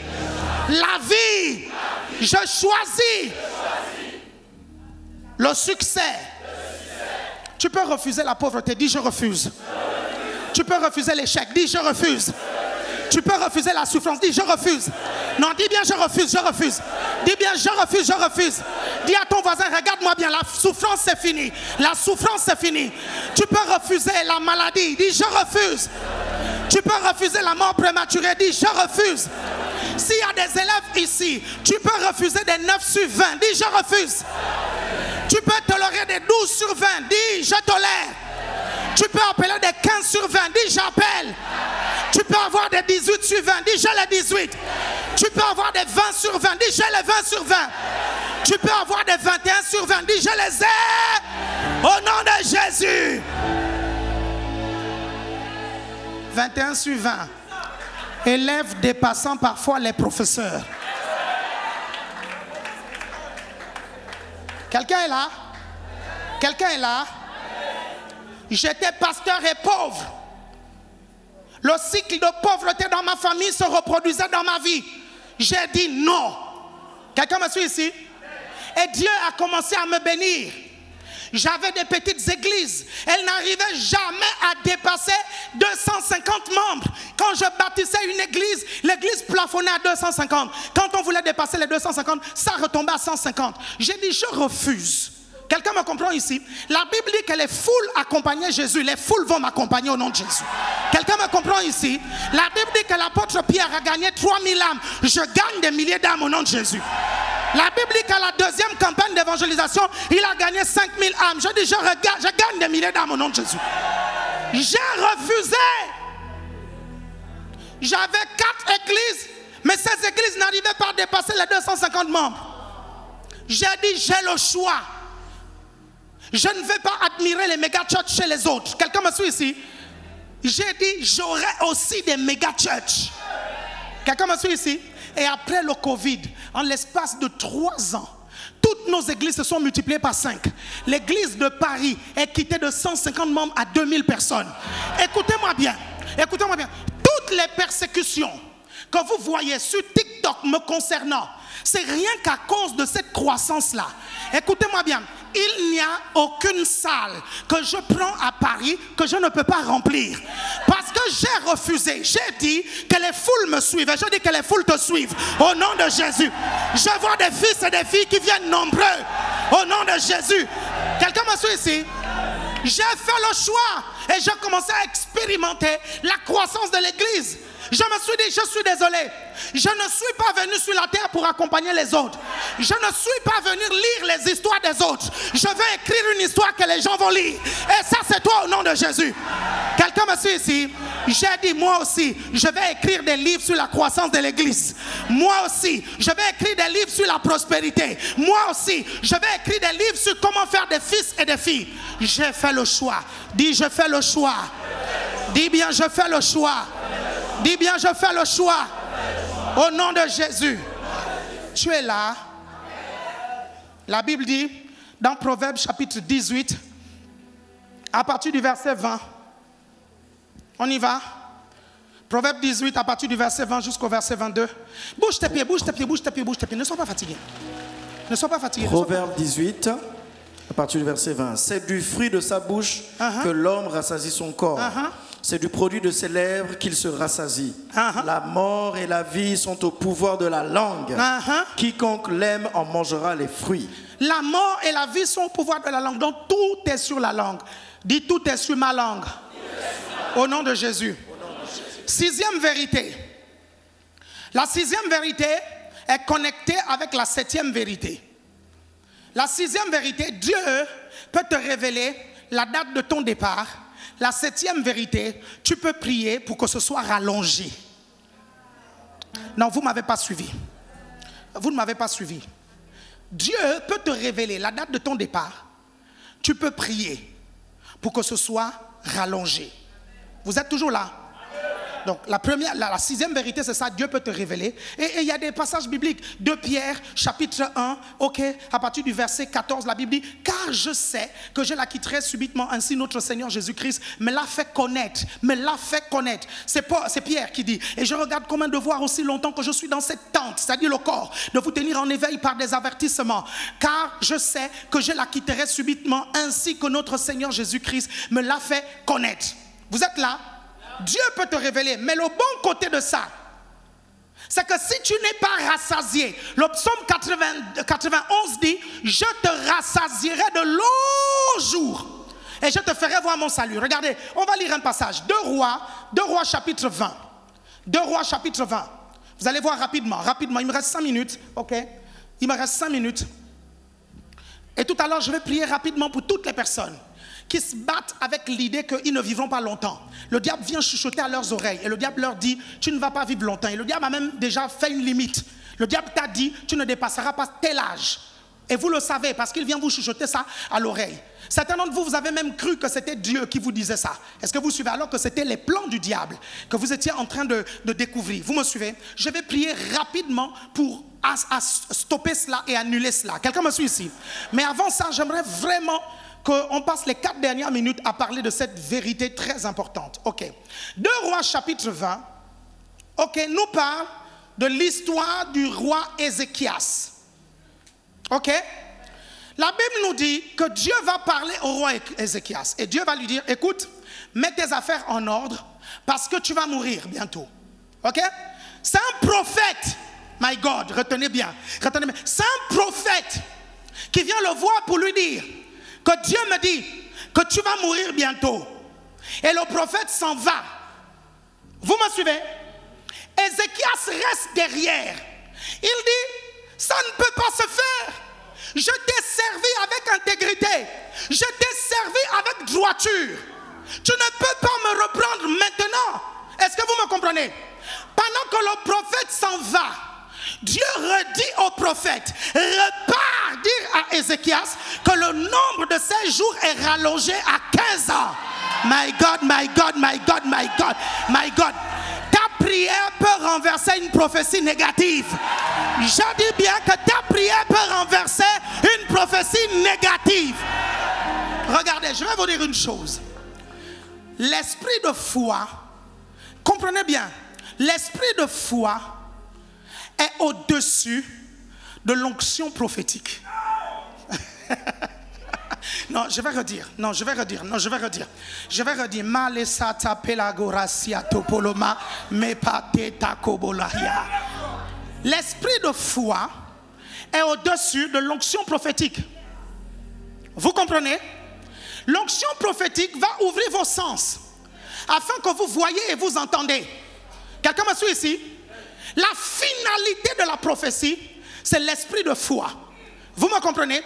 la vie. Je choisis le succès. Tu peux refuser la pauvreté. Dis, je refuse. Tu peux refuser l'échec. Dis, je refuse. Tu peux refuser la souffrance. Dis, je refuse. Non, dis bien, je refuse, je refuse. Dis bien, je refuse, je refuse. Dis à ton voisin, regarde-moi bien, la souffrance c'est fini. La souffrance c'est fini. Tu peux refuser la maladie. Dis, je refuse. Tu peux refuser la mort prématurée. Dis, je refuse. S'il y a des élèves ici, tu peux refuser des 9 sur 20. Dis, je refuse. Tu peux tolérer des 12 sur 20. Dis, je tolère. Tu peux appeler des 15 sur 20. Dis, j'appelle. Tu peux avoir des 18 sur 20. Dis, j'ai les 18. Tu peux avoir des 20 sur 20. Dis, j'ai les 20 sur 20. Tu peux avoir des 21 sur 20. Dis, je les ai. Au nom de Jésus. 21 sur 20. Élèves dépassant parfois les professeurs. Quelqu'un est là? Quelqu'un est là? J'étais pasteur et pauvre. Le cycle de pauvreté dans ma famille se reproduisait dans ma vie. J'ai dit non. Quelqu'un me suit ici? Et Dieu a commencé à me bénir. J'avais des petites églises. Elles n'arrivaient jamais à dépasser 250 membres. Quand je bâtissais une église, l'église plafonnait à 250. Quand on voulait dépasser les 250, ça retombait à 150. J'ai dit, je refuse. Quelqu'un me comprend ici? La Bible dit que les foules accompagnaient Jésus. Les foules vont m'accompagner au nom de Jésus. Quelqu'un me comprend ici? La Bible dit que l'apôtre Pierre a gagné 3000 âmes. Je gagne des milliers d'âmes au nom de Jésus. La Bible dit qu'à la deuxième campagne d'évangélisation, il a gagné 5000 âmes. Je dis, je gagne des milliers d'âmes au nom de Jésus. J'ai refusé. J'avais 4 églises, mais ces églises n'arrivaient pas à dépasser les 250 membres. J'ai dit, j'ai le choix. Je ne vais pas admirer les méga church chez les autres. Quelqu'un me suit ici? J'ai dit, j'aurai aussi des méga church. Quelqu'un me suit ici? Et après le Covid, en l'espace de 3 ans, toutes nos églises se sont multipliées par 5. L'église de Paris est quittée de 150 membres à 2000 personnes. Écoutez-moi bien. Écoutez-moi bien. Toutes les persécutions que vous voyez sur TikTok me concernant, c'est rien qu'à cause de cette croissance-là. Écoutez-moi bien. Il n'y a aucune salle que je prends à Paris que je ne peux pas remplir. Parce que j'ai refusé. J'ai dit que les foules me suivent. Et je dis que les foules te suivent. Au nom de Jésus. Je vois des fils et des filles qui viennent nombreux. Au nom de Jésus. Quelqu'un me suit ici? J'ai fait le choix. Et j'ai commencé à expérimenter la croissance de l'église. Je me suis dit, je suis désolé. Je ne suis pas venu sur la terre pour accompagner les autres. Je ne suis pas venu lire les histoires des autres. Je vais écrire une histoire que les gens vont lire. Et ça, c'est toi au nom de Jésus. Quelqu'un me suit ici? J'ai dit, moi aussi, je vais écrire des livres sur la croissance de l'église. Moi aussi, je vais écrire des livres sur la prospérité. Moi aussi, je vais écrire des livres sur comment faire des fils et des filles. J'ai fait le choix. Dis, je fais le choix. Dis bien, je fais le choix. Dis bien, je fais le choix. Au nom de Jésus. Tu es là. La Bible dit, dans Proverbes chapitre 18, à partir du verset 20. On y va. Proverbe 18, à partir du verset 20 jusqu'au verset 22. Bouge tes pieds, bouge tes pieds, bouge tes pieds, bouge tes pieds. Ne sois pas fatigué. Ne sois pas fatigué. Proverbe 18, à partir du verset 20. C'est du fruit de sa bouche que l'homme rassasie son corps. C'est du produit de ses lèvres qu'il se rassasie. La mort et la vie sont au pouvoir de la langue. Quiconque l'aime en mangera les fruits. La mort et la vie sont au pouvoir de la langue. Donc tout est sur la langue. Dis, tout est sur ma langue. Au nom de Jésus. 6e vérité. La 6e vérité est connectée avec la 7e vérité. La 6e vérité, Dieu peut te révéler la date de ton départ. La 7e vérité, tu peux prier pour que ce soit rallongé. Non, vous ne m'avez pas suivi. Vous ne m'avez pas suivi. Dieu peut te révéler la date de ton départ. Tu peux prier pour que ce soit rallongé. Vous êtes toujours là? Donc la 6e vérité, c'est ça, Dieu peut te révéler. Et il y a des passages bibliques. 2 Pierre, chapitre 1, à partir du verset 14, la Bible dit, car je sais que je la quitterai subitement, ainsi notre Seigneur Jésus-Christ me l'a fait connaître, C'est Pierre qui dit, et je regarde comme un devoir aussi longtemps que je suis dans cette tente, c'est-à-dire le corps, de vous tenir en éveil par des avertissements, car je sais que je la quitterai subitement, ainsi que notre Seigneur Jésus-Christ me l'a fait connaître. Vous êtes là? Dieu peut te révéler, mais le bon côté de ça, c'est que si tu n'es pas rassasié, le psaume 91 dit, je te rassasierai de longs jours et je te ferai voir mon salut. Regardez, on va lire un passage, 2 Rois chapitre 20. 2 Rois chapitre 20. Vous allez voir rapidement, il me reste 5 minutes, il me reste 5 minutes. Et tout à l'heure, je vais prier rapidement pour toutes les personnes qui se battent avec l'idée qu'ils ne vivront pas longtemps. Le diable vient chuchoter à leurs oreilles et le diable leur dit, tu ne vas pas vivre longtemps. Et le diable a même déjà fait une limite. Le diable t'a dit, tu ne dépasseras pas tel âge. Et vous le savez parce qu'il vient vous chuchoter ça à l'oreille. Certains d'entre vous, vous avez même cru que c'était Dieu qui vous disait ça. Est-ce que vous suivez? Alors que c'était les plans du diable que vous étiez en train de découvrir. Vous me suivez? Je vais prier rapidement pour stopper cela et annuler cela. Quelqu'un me suit ici? Mais avant ça, j'aimerais vraiment qu'on passe les 4 dernières minutes à parler de cette vérité très importante. 2 Rois chapitre 20, nous parle de l'histoire du roi Ézéchias. La Bible nous dit que Dieu va parler au roi Ézéchias. Et Dieu va lui dire, écoute, mets tes affaires en ordre parce que tu vas mourir bientôt. C'est un prophète. My God, retenez bien. C'est un prophète qui vient le voir pour lui dire que Dieu me dit que tu vas mourir bientôt. Et le prophète s'en va. Vous me suivez? Ézéchias reste derrière. Il dit, Ça ne peut pas se faire. Je t'ai servi avec intégrité. Je t'ai servi avec droiture. Tu ne peux pas me reprendre maintenant. Est-ce que vous me comprenez? Pendant que le prophète s'en va, Dieu redit au prophète, repars dire à Ézéchias que le nombre de ses jours est rallongé à 15 ans. My God, my God, my God, my God, my God. Ta prière peut renverser une prophétie négative. Je dis bien que ta prière peut renverser une prophétie négative. Regardez, je vais vous dire une chose. L'esprit de foi, comprenez bien, l'esprit de foi est au-dessus de l'onction prophétique. Non, je vais redire. Malesata pelagorasia topoloma mepate takobolahia. L'esprit de foi est au-dessus de l'onction prophétique. Vous comprenez? L'onction prophétique va ouvrir vos sens afin que vous voyez et vous entendez. Quelqu'un me suit ici? La finalité de la prophétie, c'est l'esprit de foi. Vous me comprenez?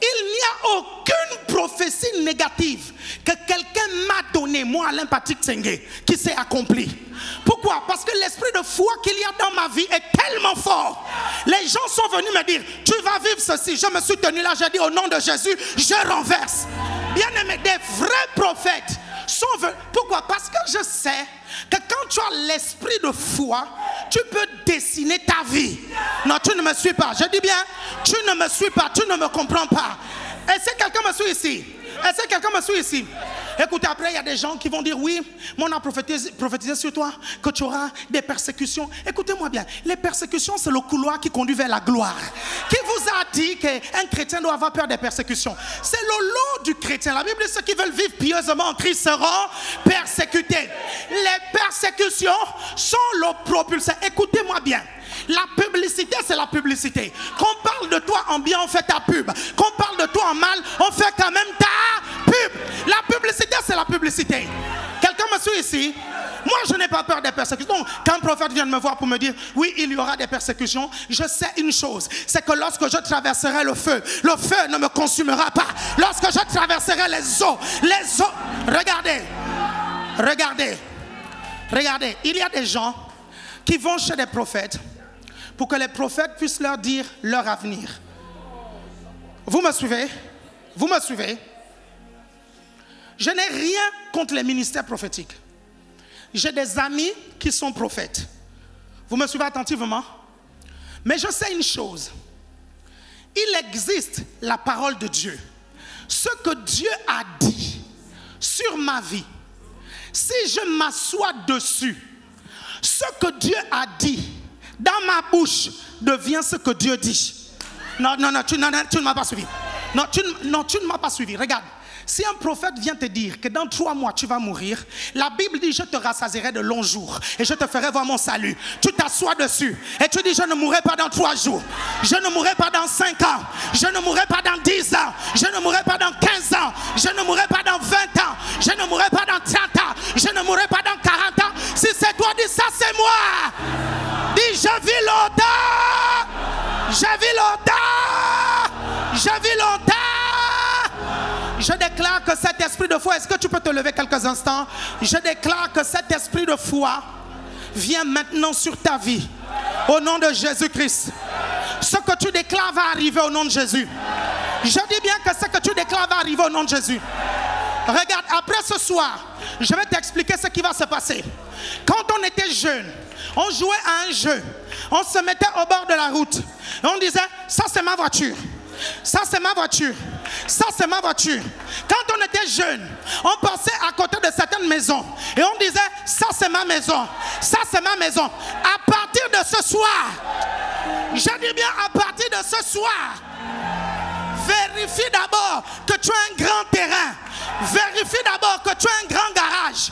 Il n'y a aucune prophétie négative que quelqu'un m'a donnée, moi Alain Patrick Tsenge, qui s'est accomplie. Pourquoi? Parce que l'esprit de foi qu'il y a dans ma vie est tellement fort. Les gens sont venus me dire, tu vas vivre ceci. Je me suis tenu là, j'ai dit au nom de Jésus, je renverse. Bien aimé, des vrais prophètes sont venus. Pourquoi? Parce que je sais que quand tu as l'esprit de foi, tu peux dessiner ta vie. Non, tu ne me suis pas. Je dis bien, tu ne me suis pas, tu ne me comprends pas. Est-ce que quelqu'un me suit ici? Est-ce que quelqu'un me suit ici? Écoutez, après il y a des gens qui vont dire, oui, mais on a prophétisé sur toi que tu auras des persécutions. Écoutez-moi bien, les persécutions c'est le couloir qui conduit vers la gloire. Qui vous a dit qu'un chrétien doit avoir peur des persécutions? C'est le lot du chrétien. La Bible dit, ceux qui veulent vivre pieusement en Christ seront persécutés. Les persécutions sont le propulseur. Écoutez-moi bien. La publicité, c'est la publicité. Qu'on parle de toi en bien, on fait ta pub. Qu'on parle de toi en mal, on fait quand même ta pub. La publicité, c'est la publicité. Quelqu'un me suit ici? Moi, je n'ai pas peur des persécutions. Donc, quand un prophète vient de me voir pour me dire, oui, il y aura des persécutions, je sais une chose, c'est que lorsque je traverserai le feu ne me consumera pas. Lorsque je traverserai les eaux, regardez, il y a des gens qui vont chez des prophètes pour que les prophètes puissent leur dire leur avenir. Vous me suivez? Vous me suivez? Je n'ai rien contre les ministères prophétiques. J'ai des amis qui sont prophètes. Vous me suivez attentivement? Mais je sais une chose. Il existe la parole de Dieu. Ce que Dieu a dit sur ma vie, si je m'assois dessus, ce que Dieu a dit dans ma bouche devient ce que Dieu dit. Non, tu ne m'as pas suivi. Non, tu ne m'as pas suivi. Regarde. Si un prophète vient te dire que dans 3 mois tu vas mourir, la Bible dit je te rassasierai de longs jours et je te ferai voir mon salut. Tu t'assois dessus et tu dis je ne mourrai pas dans 3 jours, je ne mourrai pas dans 5 ans, je ne mourrai pas dans 10 ans, je ne mourrai pas dans 15 ans, je ne mourrai pas dans 20 ans, je ne mourrai pas dans 30 ans, je ne mourrai pas dans 40 ans. Si c'est toi, dis ça c'est moi. Dis je vis longtemps, je vis longtemps, je vis longtemps. Je déclare que cet esprit de foi, est-ce que tu peux te lever quelques instants? Je déclare que cet esprit de foi vient maintenant sur ta vie. Au nom de Jésus-Christ. Ce que tu déclares va arriver au nom de Jésus. Je dis bien que ce que tu déclares va arriver au nom de Jésus. Regarde, après ce soir, je vais t'expliquer ce qui va se passer. Quand on était jeune, on jouait à un jeu. On se mettait au bord de la route. Et on disait, ça c'est ma voiture. Ça c'est ma voiture. Ça c'est ma voiture. Quand on était jeune, on passait à côté de certaines maisons et on disait ça c'est ma maison. Ça c'est ma maison. À partir de ce soir, je dis bien à partir de ce soir, vérifie d'abord que tu as un grand terrain. Vérifie d'abord que tu as un grand garage.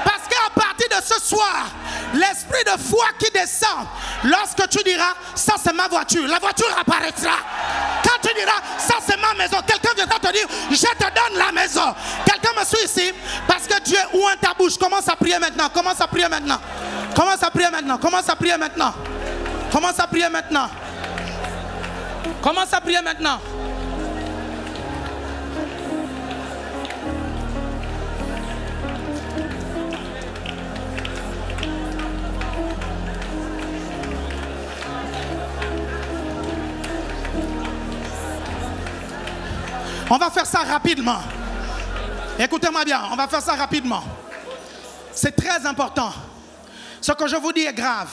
Parce qu'à partir de ce soir, l'esprit de foi qui descend, lorsque tu diras ça c'est ma voiture, la voiture apparaîtra. Quand tu diras ça c'est ma maison, quelqu'un viendra te dire je te donne la maison. Quelqu'un me suit ici? Parce que Dieu ouvre ta bouche. Commence à prier maintenant. Commence à prier maintenant. Commence à prier maintenant. Commence à prier maintenant. Commence à prier maintenant. Commence à prier maintenant. On va faire ça rapidement. Écoutez-moi bien, on va faire ça rapidement. C'est très important. Ce que je vous dis est grave.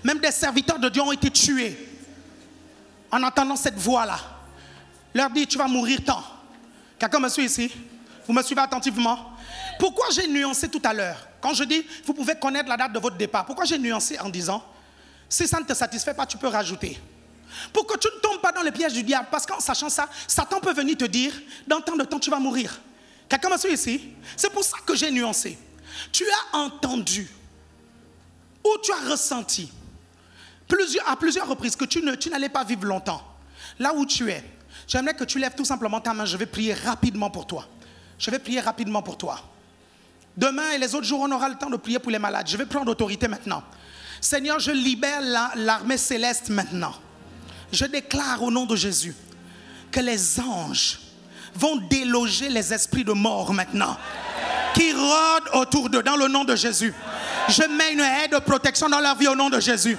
Même des serviteurs de Dieu ont été tués en entendant cette voix-là. Leur dit, tu vas mourir tant. Quelqu'un me suit ici? Vous me suivez attentivement? Pourquoi j'ai nuancé tout à l'heure? Quand je dis, vous pouvez connaître la date de votre départ. Pourquoi j'ai nuancé en disant, si ça ne te satisfait pas, tu peux rajouter. Pour que tu ne tombes pas dans le piège du diable. Parce qu'en sachant ça, Satan peut venir te dire, dans tant de temps, tu vas mourir. Quelqu'un me suit ici? C'est pour ça que j'ai nuancé. Tu as entendu ou tu as ressenti à plusieurs reprises que tu n'allais pas vivre longtemps. Là où tu es, j'aimerais que tu lèves tout simplement ta main. Je vais prier rapidement pour toi. Je vais prier rapidement pour toi. Demain et les autres jours, on aura le temps de prier pour les malades. Je vais prendre autorité maintenant. Seigneur, je libère l'armée céleste maintenant. Je déclare au nom de Jésus que les anges vont déloger les esprits de mort maintenant qui rôdent autour d'eux dans le nom de Jésus. Je mets une haie de protection dans leur vie au nom de Jésus.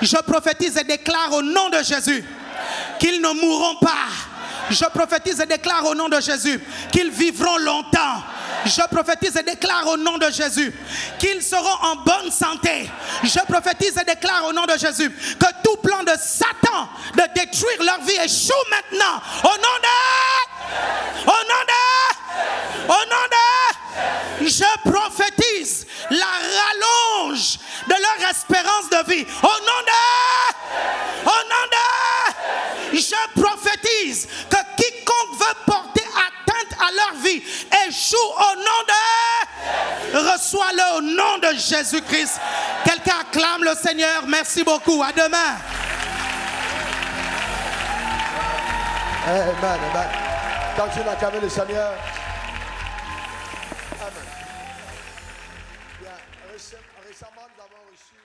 Je prophétise et déclare au nom de Jésus qu'ils ne mourront pas. Je prophétise et déclare au nom de Jésus qu'ils vivront longtemps. Je prophétise et déclare au nom de Jésus qu'ils seront en bonne santé. Je prophétise et déclare au nom de Jésus que tout plan de Satan de détruire leur vie échoue maintenant. Au nom de je prophétise la rallonge de leur espérance de vie. Je prophétise que quiconque veut porter atteinte à leur vie échoue au nom de... Reçois-le au nom de Jésus-Christ. Quelqu'un acclame le Seigneur. Merci beaucoup. À demain. Amen, amen. Continue d'acclamer le Seigneur. Amen. Bien, récemment, nous avons reçu...